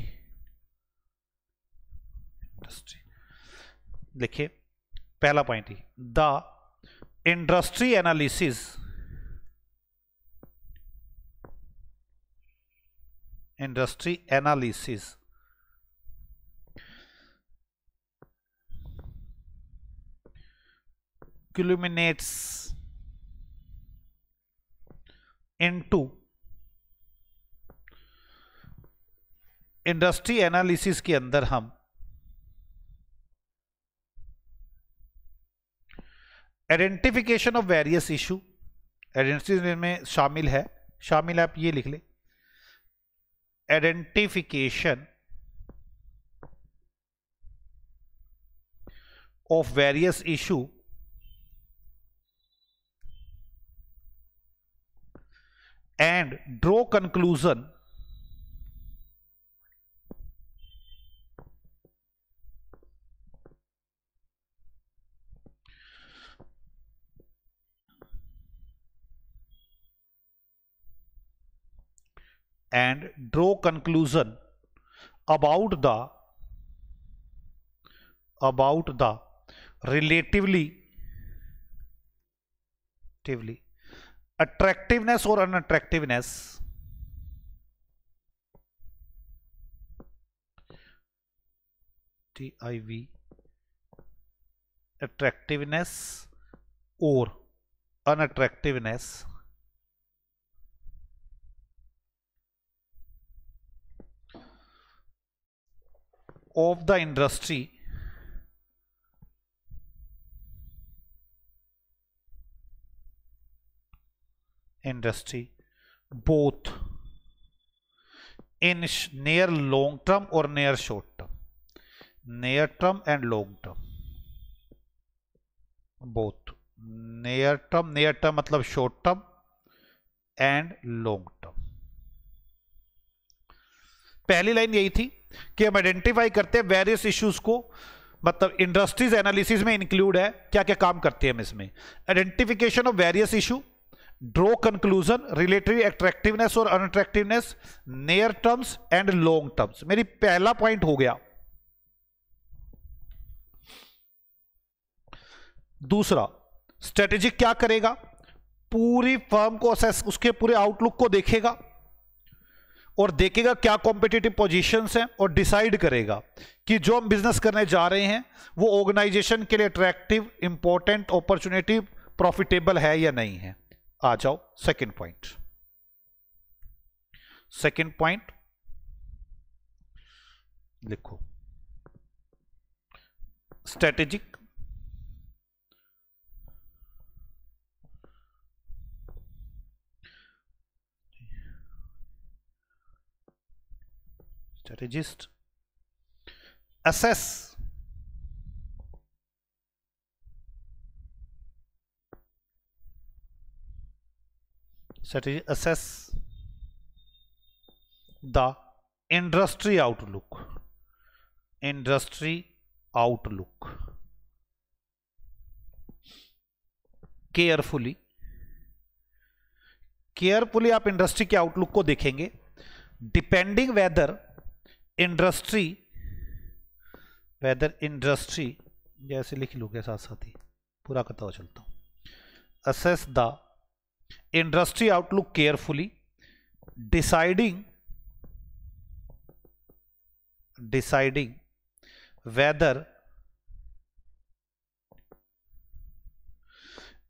देखिए पहला point he, the industry analysis culminates into industry analysis के अंदर हम identification of various issue, identification में शामिल है आप ये लिख ले, identification of various issue and draw conclusion about the relatively attractiveness or unattractiveness attractiveness or unattractiveness of the industry both in near long term or near short term, near term and long term, both near term मतलब short term and long term। पहली line यही थी कि हम identify करते हैं various issues को, मतलब इंडस्ट्रीज एनालिसिस में इंक्लूड है क्या क्या काम करते हैं हम इसमें, identification of various issue, draw conclusion, relative attractiveness और unattractiveness, near terms and long terms. मेरी पहला पॉइंट हो गया। दूसरा, स्ट्रेटेजिक क्या करेगा, पूरी फर्म को असेस, उसके पूरे आउटलुक को देखेगा और देखेगा क्या कॉम्पिटिटिव पोजीशंस हैं और डिसाइड करेगा कि जो हम बिजनेस करने जा रहे हैं वो ऑर्गेनाइजेशन के लिए अट्रैक्टिव, इंपॉर्टेंट, अपॉर्चुनिटी, प्रॉफिटेबल है या नहीं है। आ जाओ सेकंड पॉइंट लिखो, strategic strategist assess the industry outlook carefully आप इंडस्ट्री के आउटलुक को देखेंगे, डिपेंडिंग वेदर इंडस्ट्री जैसे लिख लूंगे, साथ साथ ही पूरा करता हुआ चलता हूं। Assess the industry outlook carefully, deciding weather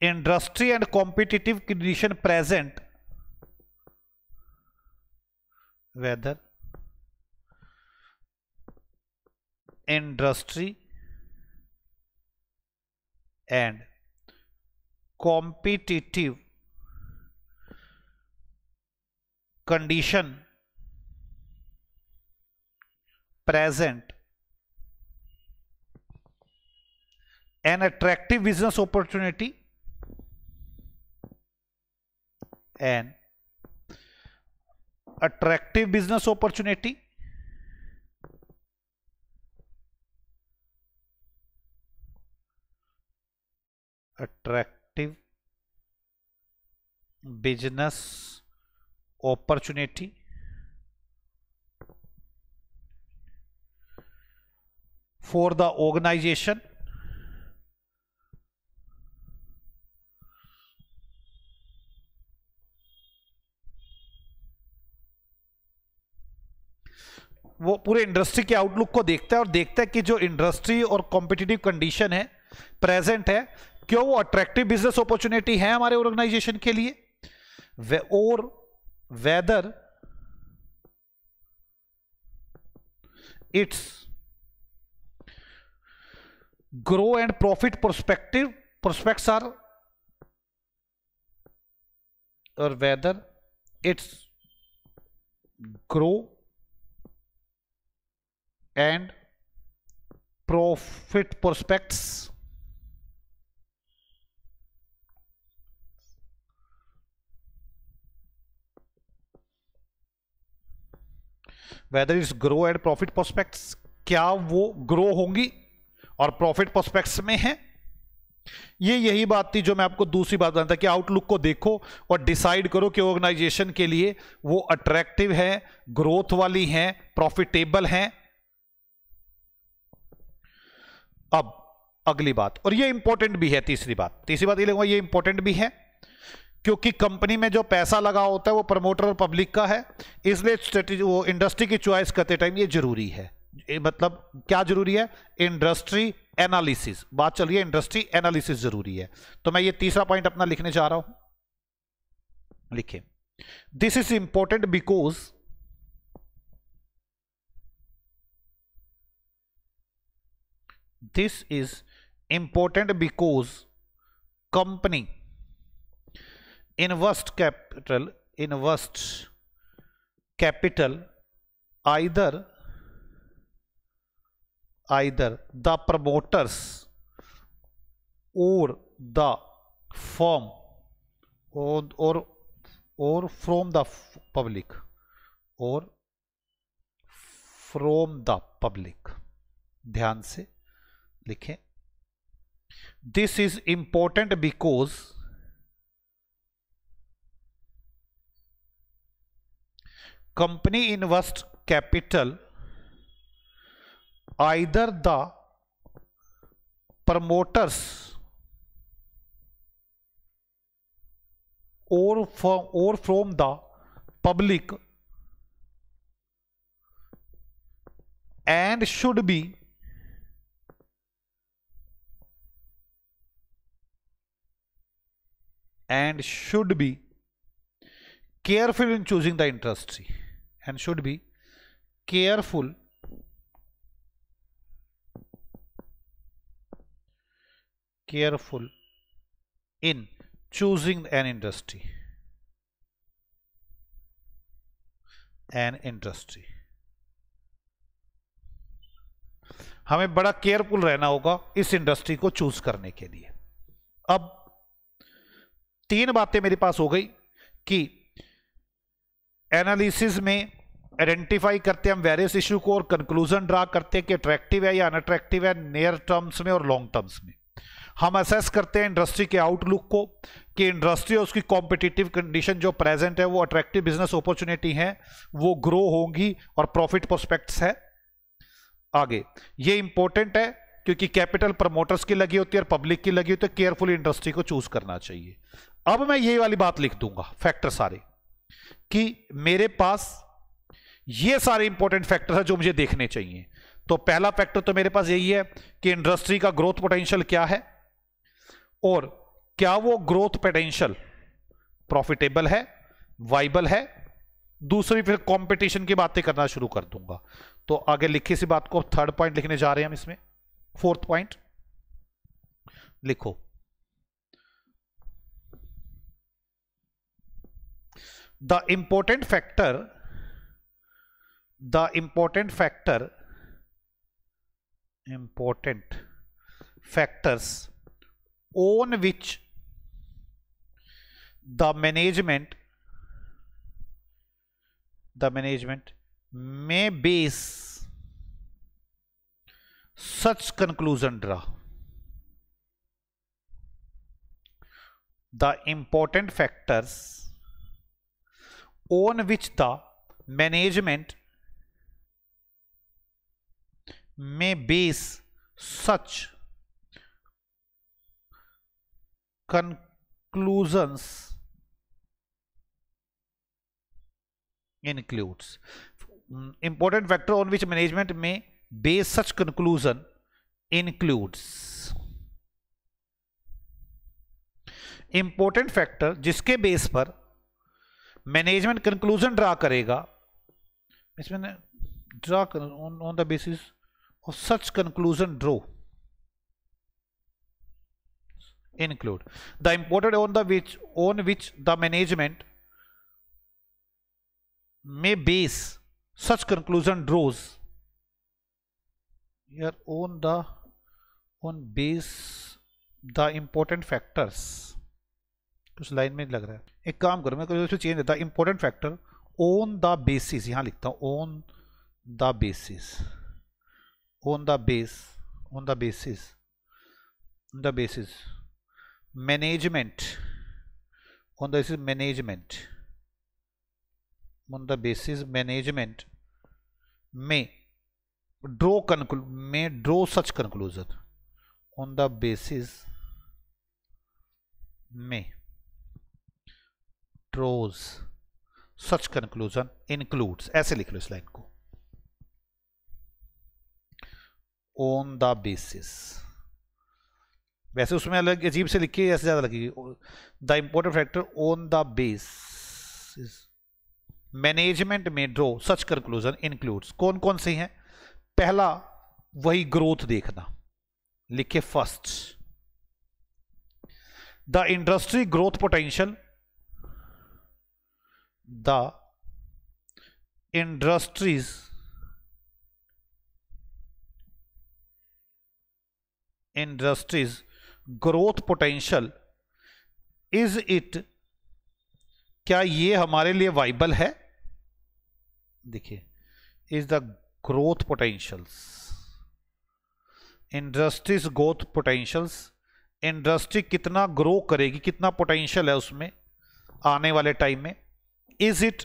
industry and competitive condition present, whether industry and competitive condition present an attractive business opportunity, an attractive business opportunity, attractive business opportunity for the organization वो पूरे industry के outlook को देखता है और देखता है कि जो इंडस्ट्री और कॉम्पिटिटिव कंडीशन है प्रेजेंट है, क्यों वो अट्रैक्टिव बिजनेस अपॉर्चुनिटी है हमारे ऑर्गेनाइजेशन के लिए, और whether it's grow and profit prospects are, or whether its grow and profit prospects whether it's grow and profit prospects, क्या वो ग्रो होंगी और प्रॉफिट प्रोस्पेक्ट्स में है। यही बात थी जो मैं आपको दूसरी बात बताता कि आउटलुक को देखो और डिसाइड करो कि ऑर्गेनाइजेशन के लिए वो अट्रैक्टिव है, ग्रोथ वाली है, प्रॉफिटेबल है। अब अगली बात, और ये इंपॉर्टेंट भी है, तीसरी बात ये लगूंगा ये इंपॉर्टेंट भी है क्योंकि कंपनी में जो पैसा लगा होता है वो प्रमोटर और पब्लिक का है, इसलिए वो इंडस्ट्री की चॉइस करते टाइम ये जरूरी है। मतलब क्या जरूरी है? इंडस्ट्री एनालिसिस, बात चल रही है इंडस्ट्री एनालिसिस जरूरी है। तो मैं ये तीसरा पॉइंट अपना लिखने जा रहा हूं, लिखे this is important because company invest capital either the promoters or the firm or from the public, or from the public। ध्यान से लिखें, this is important because company invest capital either the promoters or from the public and should be careful in choosing the industry, and should be careful in choosing an industry हमें बड़ा careful रहना होगा इस industry को choose करने के लिए। अब तीन बातें मेरे पास हो गई कि एनालिसिस में आइडेंटिफाई करते हैं हम वेरियस इशू को और कंक्लूजन ड्रा करते हैं कि अट्रैक्टिव है या अनअट्रैक्टिव है, नियर टर्म्स में और लॉन्ग टर्म्स में। हम असेस करते हैं इंडस्ट्री के आउटलुक को कि इंडस्ट्री और उसकी कॉम्पिटिटिव कंडीशन जो प्रेजेंट है वो अट्रैक्टिव बिजनेस अपॉर्चुनिटी है, वो ग्रो होंगी और प्रॉफिट प्रोस्पेक्ट्स है। आगे ये इंपॉर्टेंट है क्योंकि कैपिटल प्रमोटर्स की लगी होती है और पब्लिक की लगी होती है, केयरफुली इंडस्ट्री को चूज करना चाहिए। अब मैं ये वाली बात लिख दूंगा फैक्टर सारे कि मेरे पास ये सारे इंपॉर्टेंट फैक्टर है जो मुझे देखने चाहिए। तो पहला फैक्टर तो मेरे पास यही है कि इंडस्ट्री का ग्रोथ पोटेंशियल क्या है और क्या वो ग्रोथ पोटेंशियल प्रॉफिटेबल है, वाइबल है। दूसरी फिर कंपटीशन की बातें करना शुरू कर दूंगा। तो आगे लिखी सी बात को थर्ड पॉइंट लिखने जा रहे हैं हम इसमें। फोर्थ पॉइंट लिखो, the important factors on which the management may base such conclusion draw. The important factors on which the management may base such conclusions includes. Important factor on which management may base such conclusion includes. Important factor जिसके base पर management conclusion draw करेगा, इसमें draw on the basis of such conclusion draw include the important on which the management may base such conclusion draws here on base the important factors. कुछ line में लग रहा है, एक काम करो मैं कुछ चेंज देता, important factor on the basis, यहां लिखता हूं ऑन द बेसिस मैनेजमेंट में draw such conclusion on the basis में ड्रॉज सच कंक्लूजन इंक्लूड्स, ऐसे लिख लो इस लाइन को, ऑन द बेसिस। वैसे उसमें अलग अजीब से लिखी है, ऐसे ज्यादा लगेगी। The important factor on the basis management में ड्रॉ सच कंक्लूजन इंक्लूड्स, कौन कौन से हैं? पहला वही ग्रोथ देखना, लिखे first the industry growth potential, the industries growth potential, is it, क्या ये हमारे लिए वाइबल है? देखिए, is the growth potentials, industries growth potentials, industry कितना ग्रो करेगी, कितना पोटेंशियल है उसमें आने वाले टाइम में। इज इट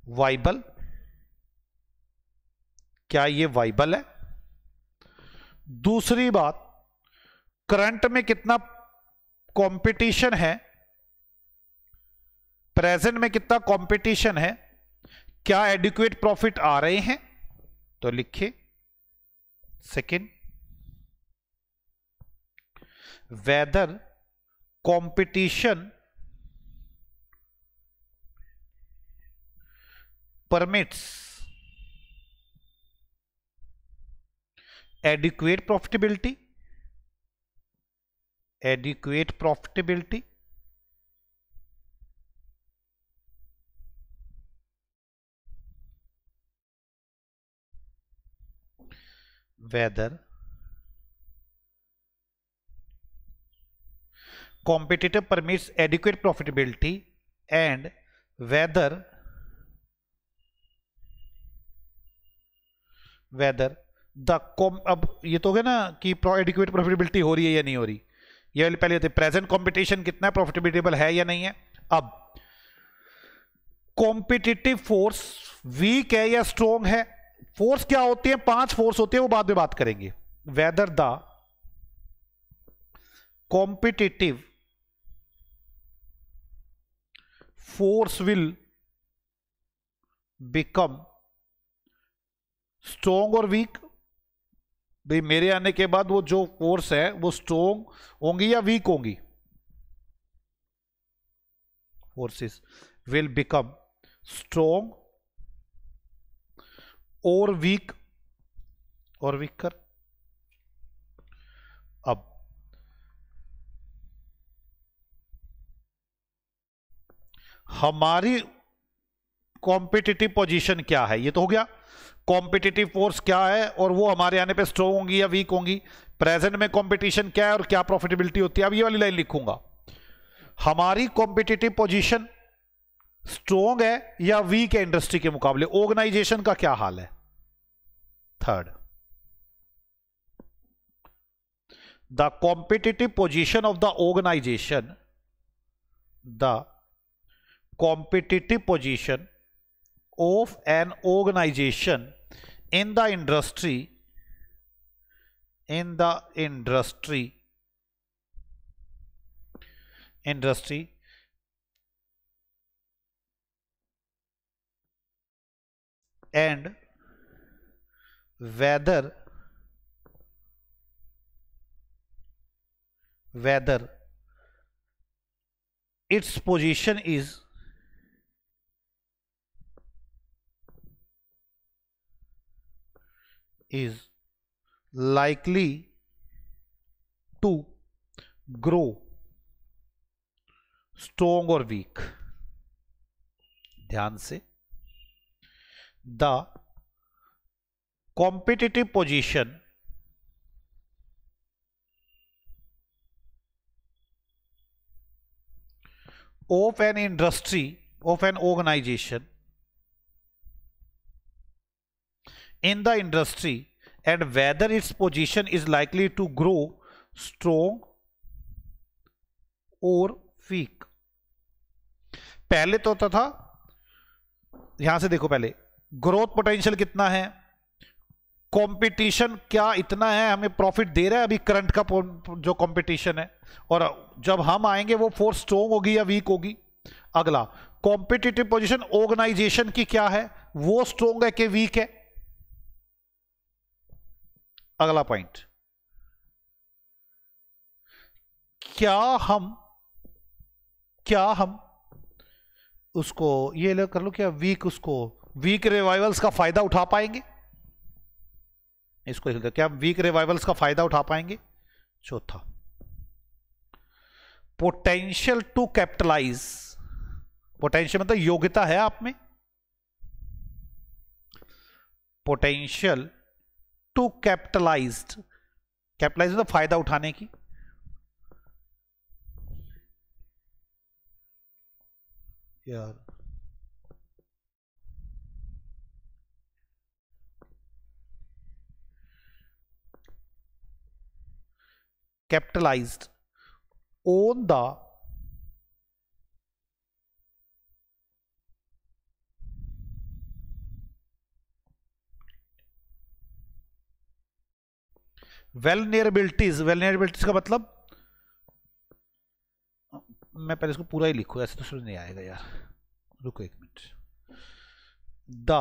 वाइबल, क्या ये वाइबल है? दूसरी बात, करंट में कितना कंपटीशन है, प्रेजेंट में कितना कंपटीशन है, क्या एडिक्वेट प्रॉफिट आ रहे हैं? तो लिखिए second, whether competition permits adequate profitability, whether competitor permits adequate profitability and whether the अब ये तो है ना कि एडिक्वेट प्रॉफिटेबिलिटी हो रही है या नहीं हो रही, ये पहले प्रेजेंट कंपटीशन कितना प्रॉफिटेबल है या नहीं है। अब कॉम्पिटिटिव फोर्स वीक है या स्ट्रॉन्ग है? फोर्स क्या होती है? 5 फोर्स होती है, वो बाद में बात करेंगे। Whether the competitive force will become strong और वीक, भाई मेरे आने के बाद वो जो फोर्स है वो स्ट्रॉन्ग होंगी या वीक होंगी? फोर्सेस विल बिकम स्ट्रॉन्ग और वीक और वीकर। हमारी कॉम्पिटिटिव पोजीशन क्या है, ये तो हो गया। कॉम्पिटिटिव फोर्स क्या है और वो हमारे आने पे स्ट्रॉन्ग होंगी या वीक होंगी। प्रेजेंट में कंपटीशन क्या है और क्या प्रॉफिटेबिलिटी होती है। अब ये वाली लाइन लिखूंगा, हमारी कॉम्पिटिटिव पोजीशन स्ट्रॉन्ग है या वीक है इंडस्ट्री के मुकाबले, ऑर्गेनाइजेशन का क्या हाल है। Third, the competitive position of the organisation, the competitive position of an organization in the industry and whether its position is likely to grow strong or weak। ध्यान से, the competitive position of an industry, of an organization in the industry and whether its position is likely to grow strong or weak। पहले तो होता था, यहां से देखो, पहले ग्रोथ पोटेंशियल कितना है, कंपटीशन क्या इतना है, हमें प्रॉफिट दे रहा है अभी करंट का जो कंपटीशन है, और जब हम आएंगे वो फोर्स स्ट्रॉन्ग होगी या वीक होगी। अगला, कॉम्पिटिटिव पोजीशन ऑर्गेनाइजेशन की क्या है, वो स्ट्रॉन्ग है कि वीक है। अगला पॉइंट, क्या हम उसको ये कर लो, क्या वीक, उसको वीक रिवाइवल्स का फायदा उठा पाएंगे। इसको क्या वीक रिवाइवल्स का फायदा उठा पाएंगे। चौथा, पोटेंशियल टू कैपिटलाइज, पोटेंशियल मतलब योग्यता है आप में, पोटेंशियल टू कैपिटलाइज्ड, कैपिटलाइज मतलब फायदा उठाने की। यार capitalized on the vulnerabilities का मतलब, मैं पहले इसको पूरा ही लिखूं, ऐसे तो समझ नहीं आएगा यार, रुको एक minute. The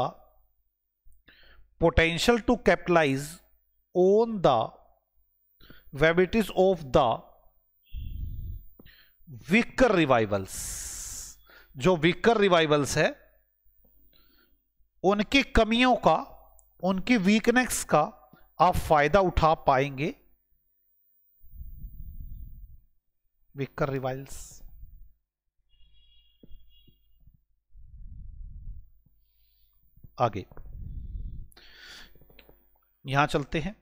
potential to capitalise on the viabilities of the weaker revivals, जो वीकर रिवाइवल्स है उनकी कमियों का, उनकी वीकनेस का आप फायदा उठा पाएंगे। वीकर रिवाइवल्स, आगे यहां चलते हैं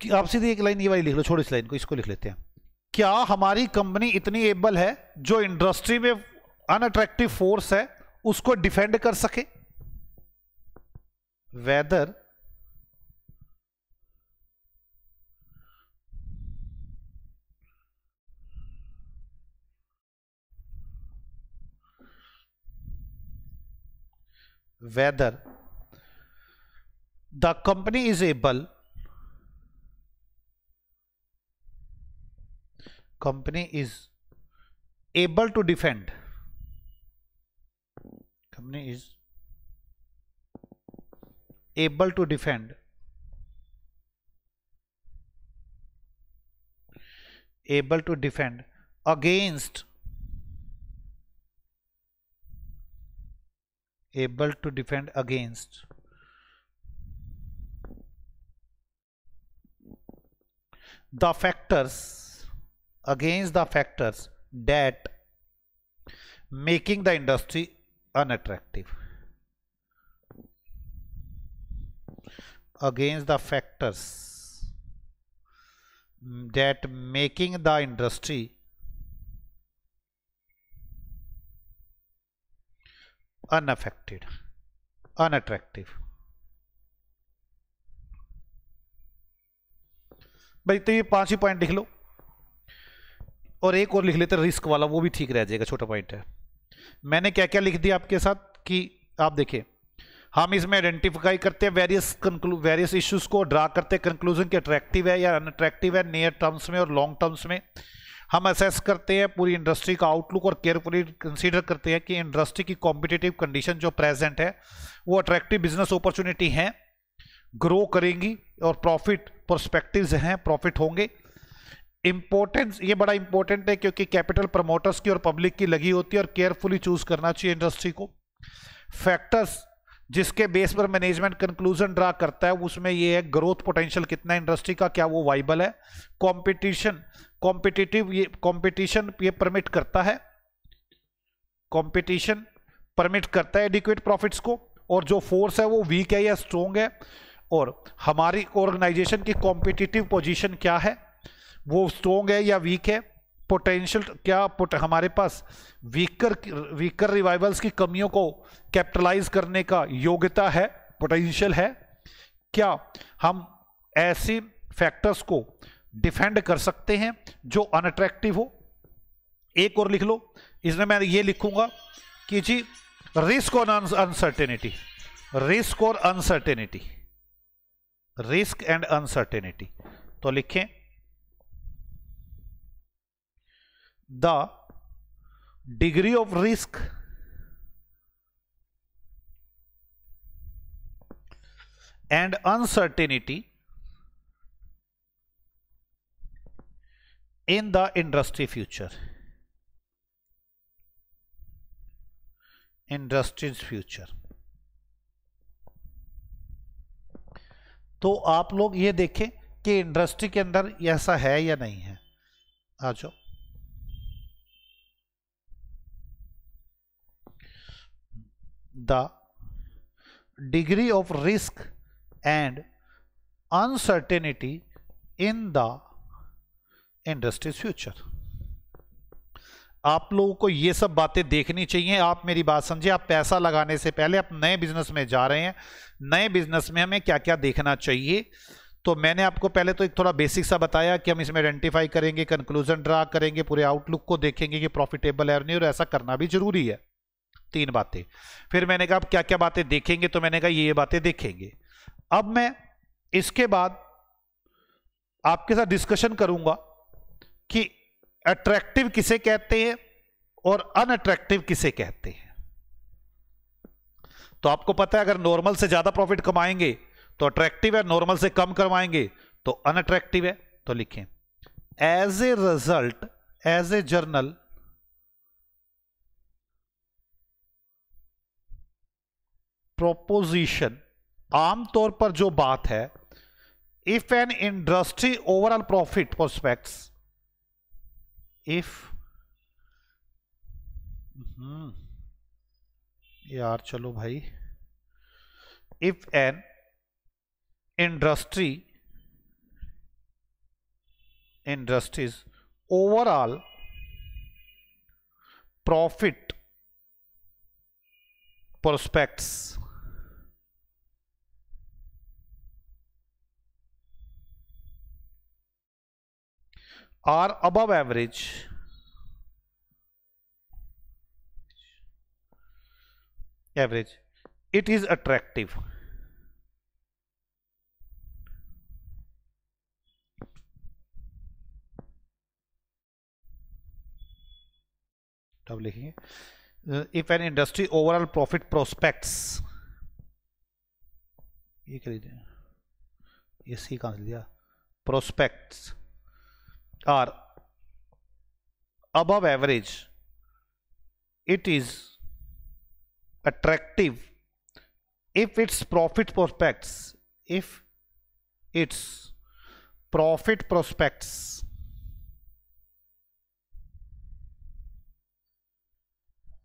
कि आप सीधी एक लाइन ये वाली लिख लो, छोड़ो इस लाइन को, इसको लिख लेते हैं। क्या हमारी कंपनी इतनी एबल है जो इंडस्ट्री में अनअट्रैक्टिव फोर्स है उसको डिफेंड कर सके। Whether the company is able to defend, company is able to defend against the factors against the factors that making the industry unattractive, against the factors that making the industry unattractive। भाई तो ये 5 ही point लिख लो, और एक और लिख लेते risk वाला, वो भी ठीक रह जाएगा, छोटा पॉइंट है। मैंने क्या क्या लिख दिया आपके साथ कि आप देखिए, हम इसमें आइडेंटिफाई करते हैं वेरियस इश्यूज को, ड्रा करते हैं कंक्लूजन के अट्रैक्टिव है या अनअट्रैक्टिव है नियर टर्म्स में और लॉन्ग टर्म्स में। हम असेस करते हैं पूरी इंडस्ट्री का आउटलुक और केयरफुली कंसीडर करते हैं कि इंडस्ट्री की कॉम्पिटिटिव कंडीशन जो प्रेजेंट है वो अट्रैक्टिव बिजनेस अपॉर्चुनिटी हैं, ग्रो करेंगी और प्रॉफिट पर्सपेक्टिव्स हैं, प्रॉफिट होंगे। इंपॉर्टेंस, ये बड़ा इंपॉर्टेंट है क्योंकि कैपिटल प्रमोटर्स की और पब्लिक की लगी होती है और केयरफुली चूज करना चाहिए इंडस्ट्री को। फैक्टर्स जिसके बेस पर मैनेजमेंट कंक्लूजन ड्रा करता है उसमें ये है ग्रोथ पोटेंशियल कितना इंडस्ट्री का, क्या वो वाइबल है। कंपटीशन ये परमिट करता है, कंपटीशन परमिट करता है एडिक्वेट प्रॉफिट्स को, और जो फोर्स है वो वीक है या स्ट्रॉन्ग है, और हमारी ऑर्गेनाइजेशन की कॉम्पिटिटिव पोजीशन क्या है, वो स्ट्रॉन्ग है या वीक है। पोटेंशियल क्या हमारे पास वीकर रिवाइवल्स की कमियों को कैपिटलाइज करने का योग्यता है, पोटेंशियल है। क्या हम ऐसे फैक्टर्स को डिफेंड कर सकते हैं जो अनअट्रैक्टिव हो। एक और लिख लो, इसमें मैं ये लिखूंगा कि जी रिस्क और अनसर्टेनिटी, रिस्क और अनसर्टेनिटी, रिस्क एंड अनसर्टेनिटी। तो लिखें the degree of risk and uncertainty in the industry future, industry's future। तो आप लोग ये देखें कि इंडस्ट्री के अंदर ऐसा है या नहीं है। आ जाओ, the degree of risk and uncertainty in the industries future. आप लोगों को ये सब बातें देखनी चाहिए। आप मेरी बात समझिए, आप पैसा लगाने से पहले आप नए बिजनेस में जा रहे हैं, नए बिजनेस में हमें क्या क्या देखना चाहिए। तो मैंने आपको पहले तो एक थोड़ा बेसिक सा बताया कि हम इसमें आइडेंटिफाई करेंगे, कंक्लूजन ड्रा करेंगे, पूरे आउटलुक को देखेंगे कि प्रॉफिटेबल है और नहीं, और ऐसा करना भी जरूरी है। 3 बातें। फिर मैंने कहा क्या क्या बातें देखेंगे, तो मैंने कहा ये बातें देखेंगे। अब मैं इसके बाद आपके साथ डिस्कशन करूंगा कि अट्रैक्टिव किसे कहते हैं और अनअट्रैक्टिव किसे कहते हैं। तो आपको पता है अगर नॉर्मल से ज्यादा प्रॉफिट कमाएंगे तो अट्रैक्टिव है, नॉर्मल से कम कमाएंगे तो अनअट्रैक्टिव है। तो लिखें as a result, as a general proposition, आमतौर पर जो बात है, if an industry overall profit prospects, if यार चलो भाई, if an industries overall profit prospects are above average, it is attractive। तब लिखेंगे if an industry overall profit prospects, ये कर दीजिए, ये सी कहां से लिया, prospects are above average, it is attractive if its profit prospects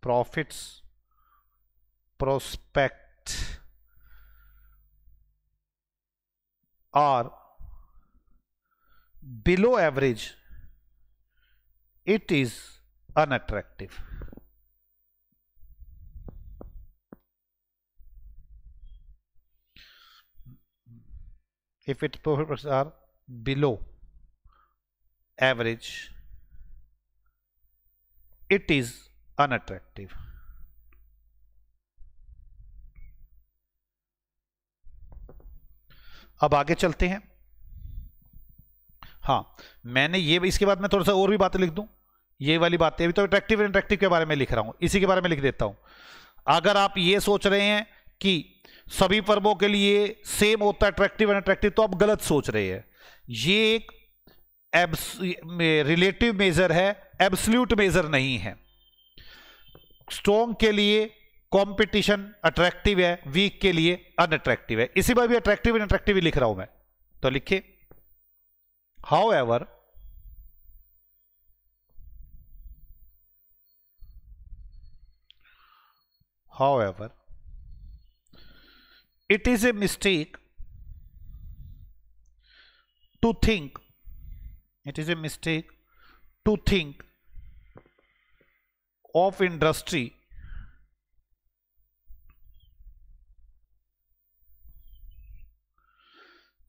profits prospect are below average, it is unattractive. If its profits are below average, it is unattractive. अब आगे चलते हैं। हाँ, मैंने ये इसके बाद मैं थोड़ा सा और भी बातें लिख दूं। ये वाली बातें अभी तो अट्रैक्टिव अनअट्रैक्टिव के बारे में लिख रहा हूं, इसी के बारे में लिख देता हूं। अगर आप ये सोच रहे हैं कि सभी फर्मों के लिए सेम होता है अट्रैक्टिव अनअट्रैक्टिव, तो आप गलत सोच रहे हैं। ये एक रिलेटिव मेजर है, एब्सोल्यूट मेजर नहीं है। स्ट्रॉन्ग के लिए कंपटीशन अट्रैक्टिव है, वीक के लिए अनअट्रैक्टिव है। इसी बार भी अट्रैक्टिव अनअट्रैक्टिव ही लिख रहा हूं मैं, तो लिखिए however it is a mistake to think of industry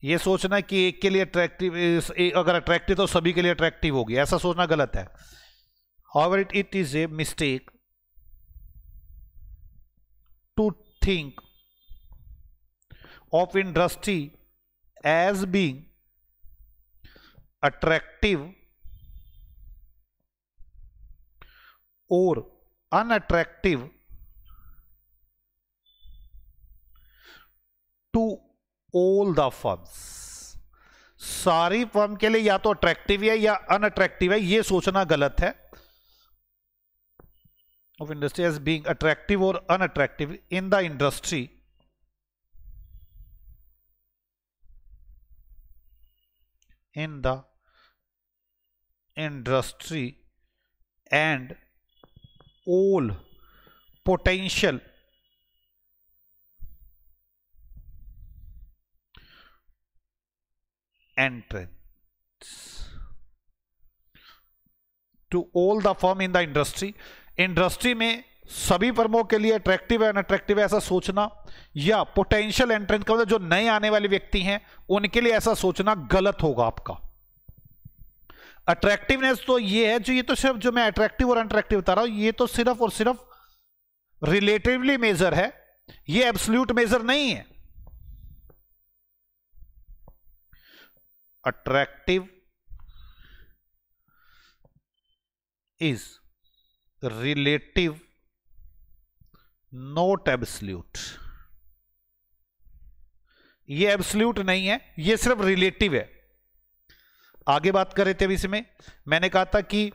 ये सोचना कि एक के लिए अट्रैक्टिव, अगर अट्रैक्टिव तो सभी के लिए अट्रैक्टिव होगी, ऐसा सोचना गलत है। However, it is a mistake to think of industry as being attractive or unattractive to all the firms। सारी फर्म के लिए या तो अट्रैक्टिव है या अनअट्रैक्टिव है, ये सोचना गलत है। Of industry as being attractive और unattractive in the industry and all potential entrants to all the firm in the industry। Industry में सभी फर्मों के लिए अट्रैक्टिव है अनअट्रैक्टिव है ऐसा सोचना, या पोटेंशियल एंट्रेंट का मतलब जो नए आने वाले व्यक्ति हैं उनके लिए ऐसा सोचना गलत होगा आपका। अट्रैक्टिवनेस तो ये है जो, ये तो सिर्फ जो मैं अट्रैक्टिव और अनअट्रैक्टिव बता रहा हूं, ये तो सिर्फ और सिर्फ रिलेटिवली मेजर है, ये एब्सोल्यूट मेजर नहीं है। Attractive is relative not absolute. ये एब्सोल्यूट नहीं है, ये सिर्फ रिलेटिव है। आगे बात कर रहे थे इसमें, मैंने कहा था कि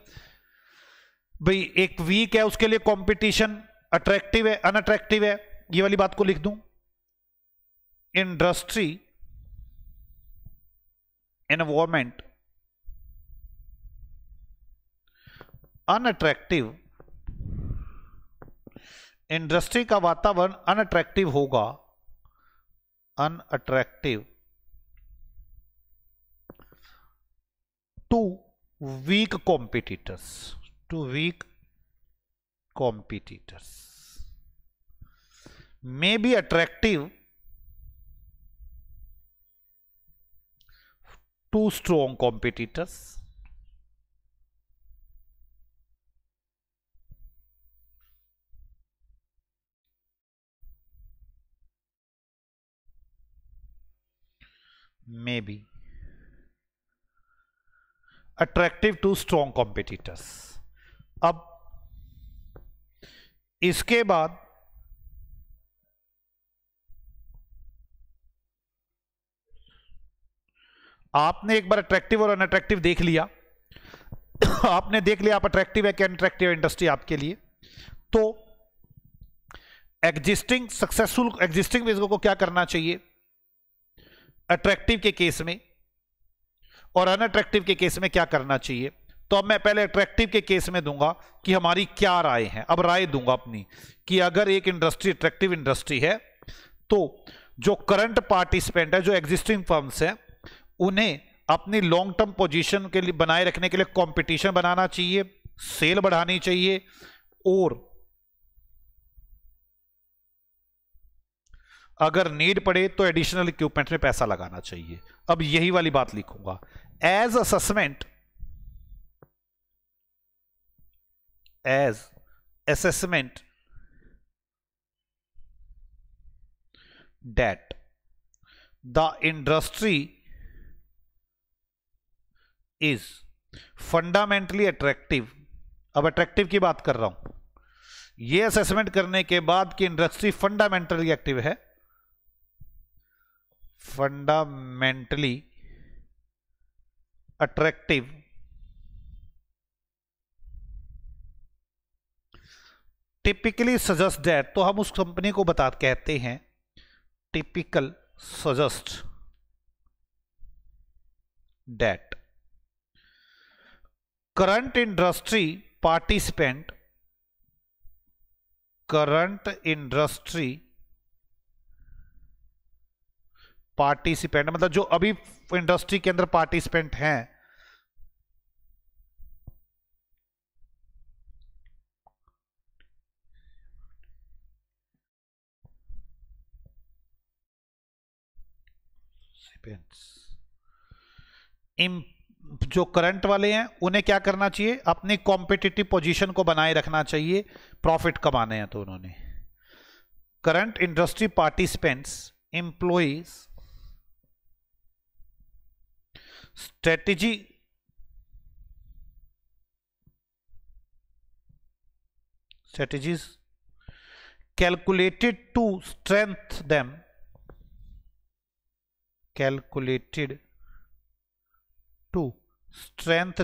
भाई एक वीक है उसके लिए कंपटीशन अट्रैक्टिव है अनअट्रैक्टिव है, ये वाली बात को लिख दूं। इंडस्ट्री एनवायरमेंट अनअट्रैक्टिव, इंडस्ट्री का वातावरण अनअट्रैक्टिव होगा, unattractive to weak competitors, may be attractive to strong competitors। may be attractive to strong competitors। अब इसके बाद आपने एक बार अट्रैक्टिव और अनअट्रैक्टिव देख लिया आपने देख लिया आप अट्रैक्टिव है कि अनअट्रैक्टिव इंडस्ट्री आपके लिए, तो एग्जिस्टिंग सक्सेसफुल एग्जिस्टिंग बिजनेस को क्या करना चाहिए अट्रैक्टिव के केस में, और अनअट्रैक्टिव के केस में क्या करना चाहिए। तो अब मैं पहले अट्रैक्टिव के केस में दूंगा कि हमारी क्या राय है। अब राय दूंगा अपनी कि अगर एक इंडस्ट्री अट्रैक्टिव इंडस्ट्री है तो जो करंट पार्टिसिपेंट है, जो एग्जिस्टिंग फर्म्स है, उन्हें अपनी लॉन्ग टर्म पोजीशन के लिए बनाए रखने के लिए कंपटीशन बनाना चाहिए, सेल बढ़ानी चाहिए और अगर नीड पड़े तो एडिशनल इक्विपमेंट में पैसा लगाना चाहिए। अब यही वाली बात लिखूंगा, as assessment that the industry is fundamentally attractive। अब अट्रैक्टिव की बात कर रहा हूं, यह असेसमेंट करने के बाद कि इंडस्ट्री फंडामेंटली एक्टिव है, fundamentally attractive, typically suggest that, तो हम उस कंपनी को कहते हैं typical suggest that current industry participant मतलब जो अभी इंडस्ट्री के अंदर पार्टिसिपेंट हैं, जो करंट वाले हैं उन्हें क्या करना चाहिए, अपनी कॉम्पिटिटिव पोजीशन को बनाए रखना चाहिए, प्रॉफिट कमाने हैं तो उन्होंने। Current industry participants employees strategies calculated to strengthen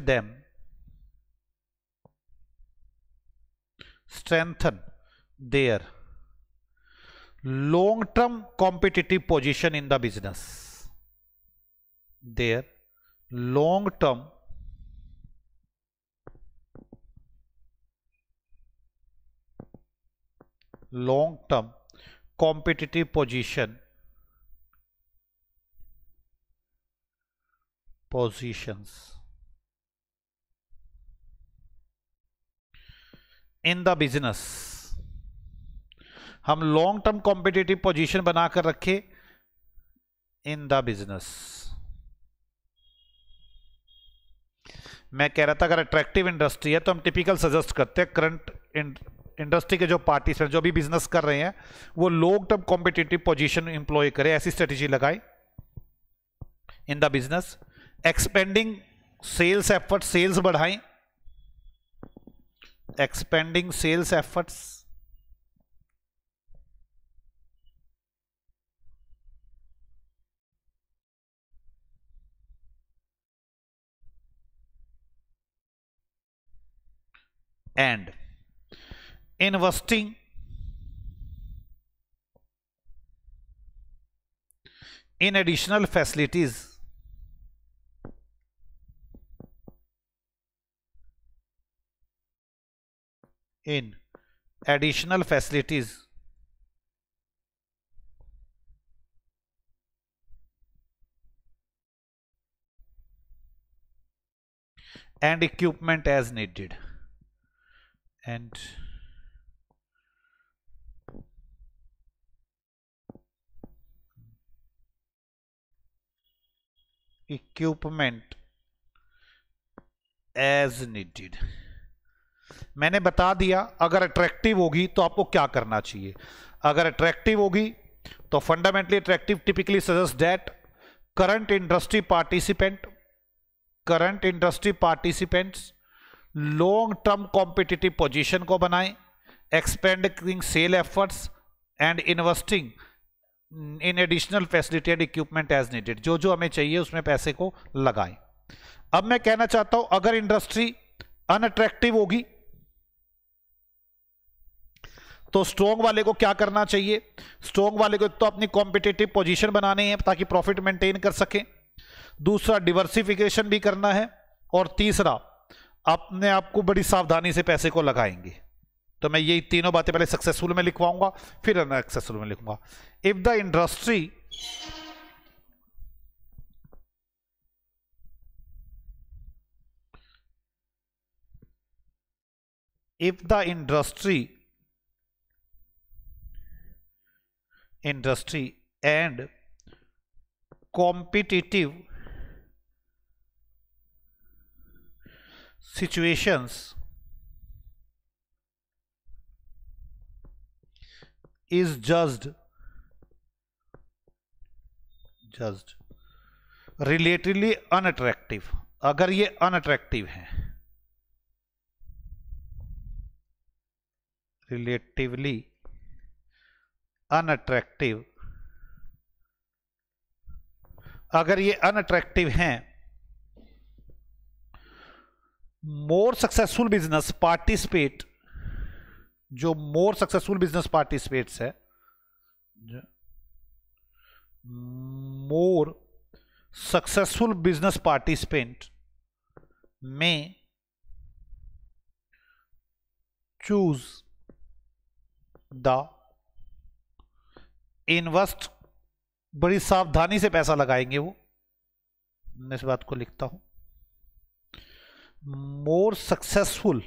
them, strengthen their long-term competitive position in the business, their long-term competitive positions in the business. हम लॉन्ग टर्म कॉम्पिटिटिव पोजीशन बनाकर रखे इन द बिजनेस। मैं कह रहा था अगर अट्रैक्टिव इंडस्ट्री है तो हम टिपिकल सजेस्ट करते हैं करंट इंडस्ट्री के जो पार्टीज जो भी बिजनेस कर रहे हैं वो long term competitive position employ करें, ऐसी स्ट्रेटेजी लगाए in the business. Expanding sales effort, sales बढ़ाएं, expanding sales efforts, and investing in additional facilities, and equipment as needed, and equipment as needed। मैंने बता दिया अगर अट्रैक्टिव होगी तो आपको क्या करना चाहिए। अगर अट्रैक्टिव होगी तो fundamentally attractive typically suggest that current industry participants long term competitive position को बनाएं, expending sale efforts and investing in additional facility and equipment as needed. जो जो हमें चाहिए उसमें पैसे को लगाएं। अब मैं कहना चाहता हूं अगर इंडस्ट्री अनअट्रैक्टिव होगी तो स्ट्रॉन्ग वाले को क्या करना चाहिए। स्ट्रॉन्ग वाले को तो अपनी कॉम्पिटिटिव पोजीशन बनानी है ताकि प्रॉफिट मेंटेन कर सके, दूसरा डिवर्सिफिकेशन भी करना है, और तीसरा अपने आप को बड़ी सावधानी से पैसे को लगाएंगे। तो मैं यही तीनों बातें पहले सक्सेसफुल में लिखवाऊंगा, फिर अनसक्सेसफुल में लिखूंगा। If the industry industry and competitive situations is judged relatively unattractive, अगर ये अनअट्रैक्टिव है, रिलेटिवली अनअट्रैक्टिव, अगर ये अनअट्रैक्टिव हैं, मोर सक्सेसफुल बिजनेस पार्टिसिपेट, जो मोर सक्सेसफुल बिजनेस पार्टिसिपेट्स है, मोर सक्सेसफुल बिजनेस पार्टिसिपेंट में चूज द इन्वेस्ट, बड़ी सावधानी से पैसा लगाएंगे वो, मैं इस बात को लिखता हूं, मोर सक्सेसफुल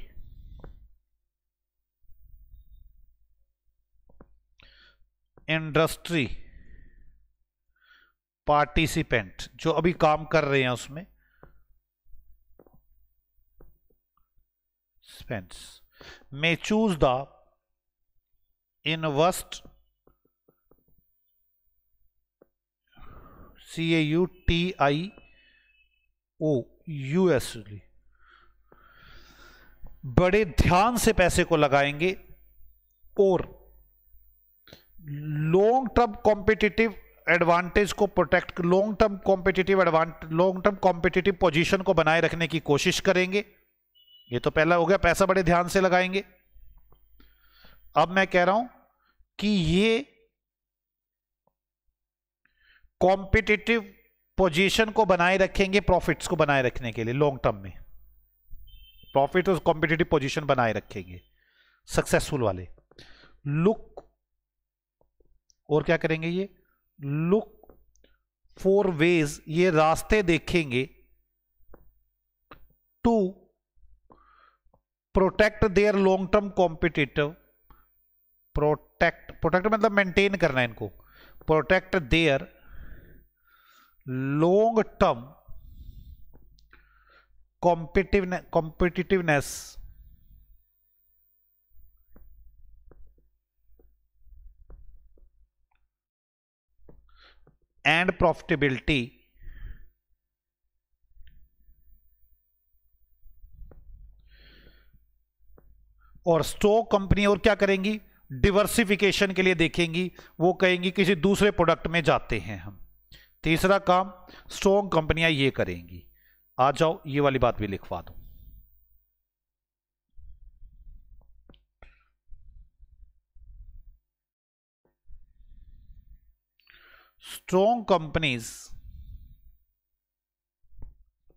इंडस्ट्री पार्टिसिपेंट, जो अभी काम कर रहे हैं उसमें, spends may choose the invest CAUTIOUSLY, बड़े ध्यान से पैसे को लगाएंगे और लॉन्ग टर्म कॉम्पिटिटिव एडवांटेज को protect, long term competitive position को बनाए रखने की कोशिश करेंगे। ये तो पहला हो गया, पैसा बड़े ध्यान से लगाएंगे। अब मैं कह रहा हूं कि ये कॉम्पिटिटिव पोजीशन को बनाए रखेंगे प्रॉफिट्स को बनाए रखने के लिए, लॉन्ग टर्म में प्रॉफिट और कॉम्पिटिटिव पोजीशन बनाए रखेंगे सक्सेसफुल वाले। लुक, और क्या करेंगे ये, लुक फॉर वेज, ये रास्ते देखेंगे, to protect their long term competitive, protect मतलब मेंटेन करना है इनको, protect their long term competitiveness and profitability और स्टॉक कंपनी और क्या करेंगी, डिवर्सिफिकेशन के लिए देखेंगी, वो कहेंगी किसी दूसरे प्रोडक्ट में जाते हैं हम। तीसरा काम स्ट्रॉन्ग कंपनियां ये करेंगी। आ जाओ ये वाली बात भी लिखवा दो। स्ट्रॉन्ग कंपनीज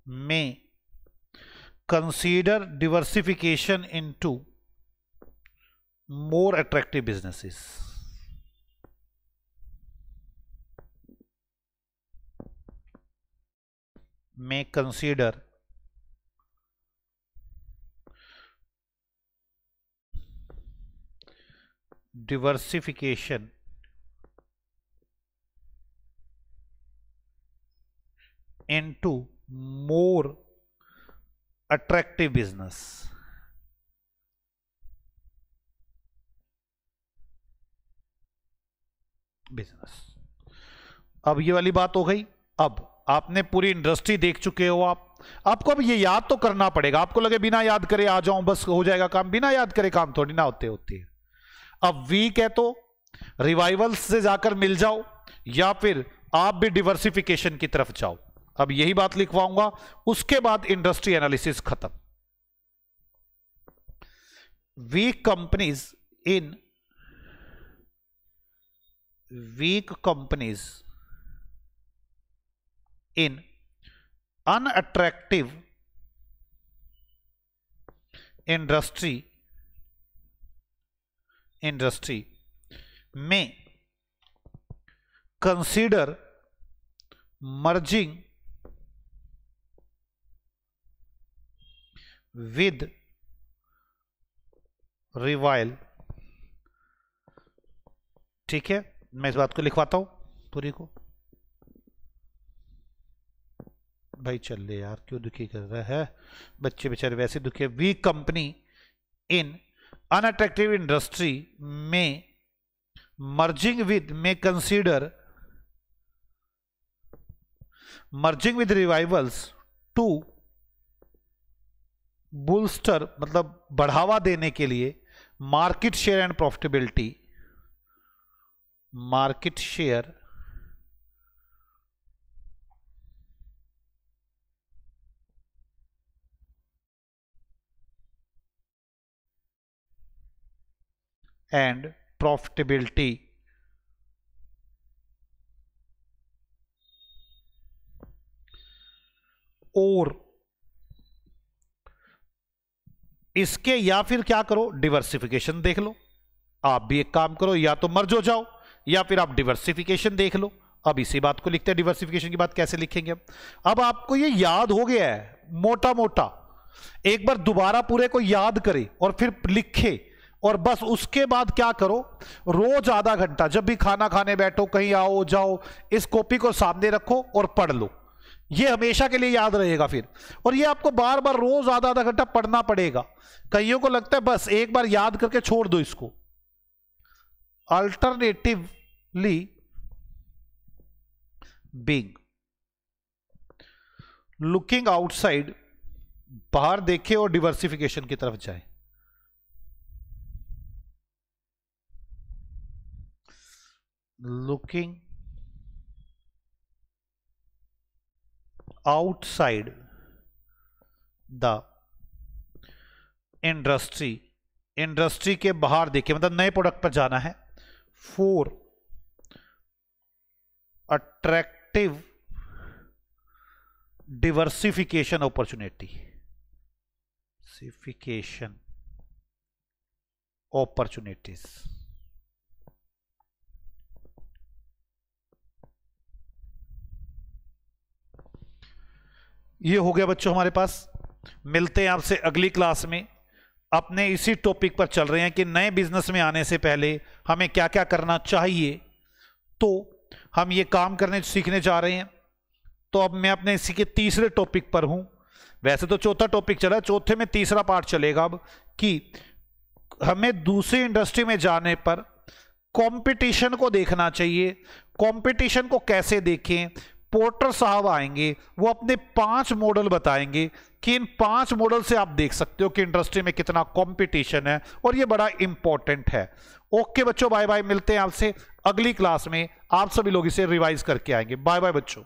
में consider diversification into more attractive businesses. May consider diversification into more attractive business. अब ये वाली बात हो गई। अब आपने पूरी इंडस्ट्री देख चुके हो, आपको अब ये याद तो करना पड़ेगा। आपको लगे बिना याद करे आ जाऊं बस हो जाएगा काम, बिना याद करे काम थोड़ी ना होते हैं। अब वीक है तो रिवाइवल से जाकर मिल जाओ, या फिर आप भी डिवर्सिफिकेशन की तरफ जाओ। अब यही बात लिखवाऊंगा, उसके बाद इंडस्ट्री एनालिसिस खत्म। Weak companies in unattractive industry में कंसीडर मर्जिंग विद रिवाइवल। ठीक है, मैं इस बात को लिखवाता हूं पूरी को। भाई चल ले यार, क्यों दुखी कर रहा है बच्चे बेचारे, वैसे दुखी है। We company in unattractive industry में merging with revivals to booster, मतलब बढ़ावा देने के लिए market share and profitability, market share and profitability. और इसके या फिर क्या करो, डिवर्सिफिकेशन देख लो। आप भी एक काम करो, या तो मर्ज हो जाओ या फिर आप डिवर्सिफिकेशन देख लो। अब इसी बात को लिखते हैं, डिवर्सिफिकेशन की बात कैसे लिखेंगे। अब आपको ये याद हो गया है मोटा मोटा, एक बार दोबारा पूरे को याद करे और फिर लिखे, और बस उसके बाद क्या करो, रोज आधा घंटा जब भी खाना खाने बैठो, कहीं आओ जाओ, इस कॉपी को सामने रखो और पढ़ लो। ये हमेशा के लिए याद रहेगा फिर, और ये आपको बार बार रोज आधा आधा घंटा पढ़ना पड़ेगा। कईयों को लगता है बस एक बार याद करके छोड़ दो इसको। अल्टरनेटिवली बीइंग, लुकिंग आउटसाइड, बाहर देखे और डिवर्सिफिकेशन की तरफ जाए। Looking outside the industry, industry के बाहर देखे मतलब नए प्रोडक्ट पर जाना है। For attractive diversification opportunities. ये हो गया बच्चों हमारे पास। मिलते हैं आपसे अगली क्लास में। अपने इसी टॉपिक पर चल रहे हैं कि नए बिजनेस में आने से पहले हमें क्या क्या करना चाहिए। तो हम ये काम करने सीखने जा रहे हैं। तो अब मैं अपने इसी के तीसरे टॉपिक पर हूं। वैसे तो चौथा टॉपिक चला, चौथे में तीसरा पार्ट चलेगा अब, कि हमें दूसरी इंडस्ट्री में जाने पर कंपटीशन को देखना चाहिए। कंपटीशन को कैसे देखें, पोर्टर साहब आएंगे, वो अपने 5 मॉडल बताएंगे कि इन 5 मॉडल से आप देख सकते हो कि इंडस्ट्री में कितना कंपटीशन है, और ये बड़ा इंपॉर्टेंट है। ओके बच्चों, बाय बाय। मिलते हैं आपसे अगली क्लास में। आप सभी लोग इसे रिवाइज करके आएंगे। बाय बाय बच्चों।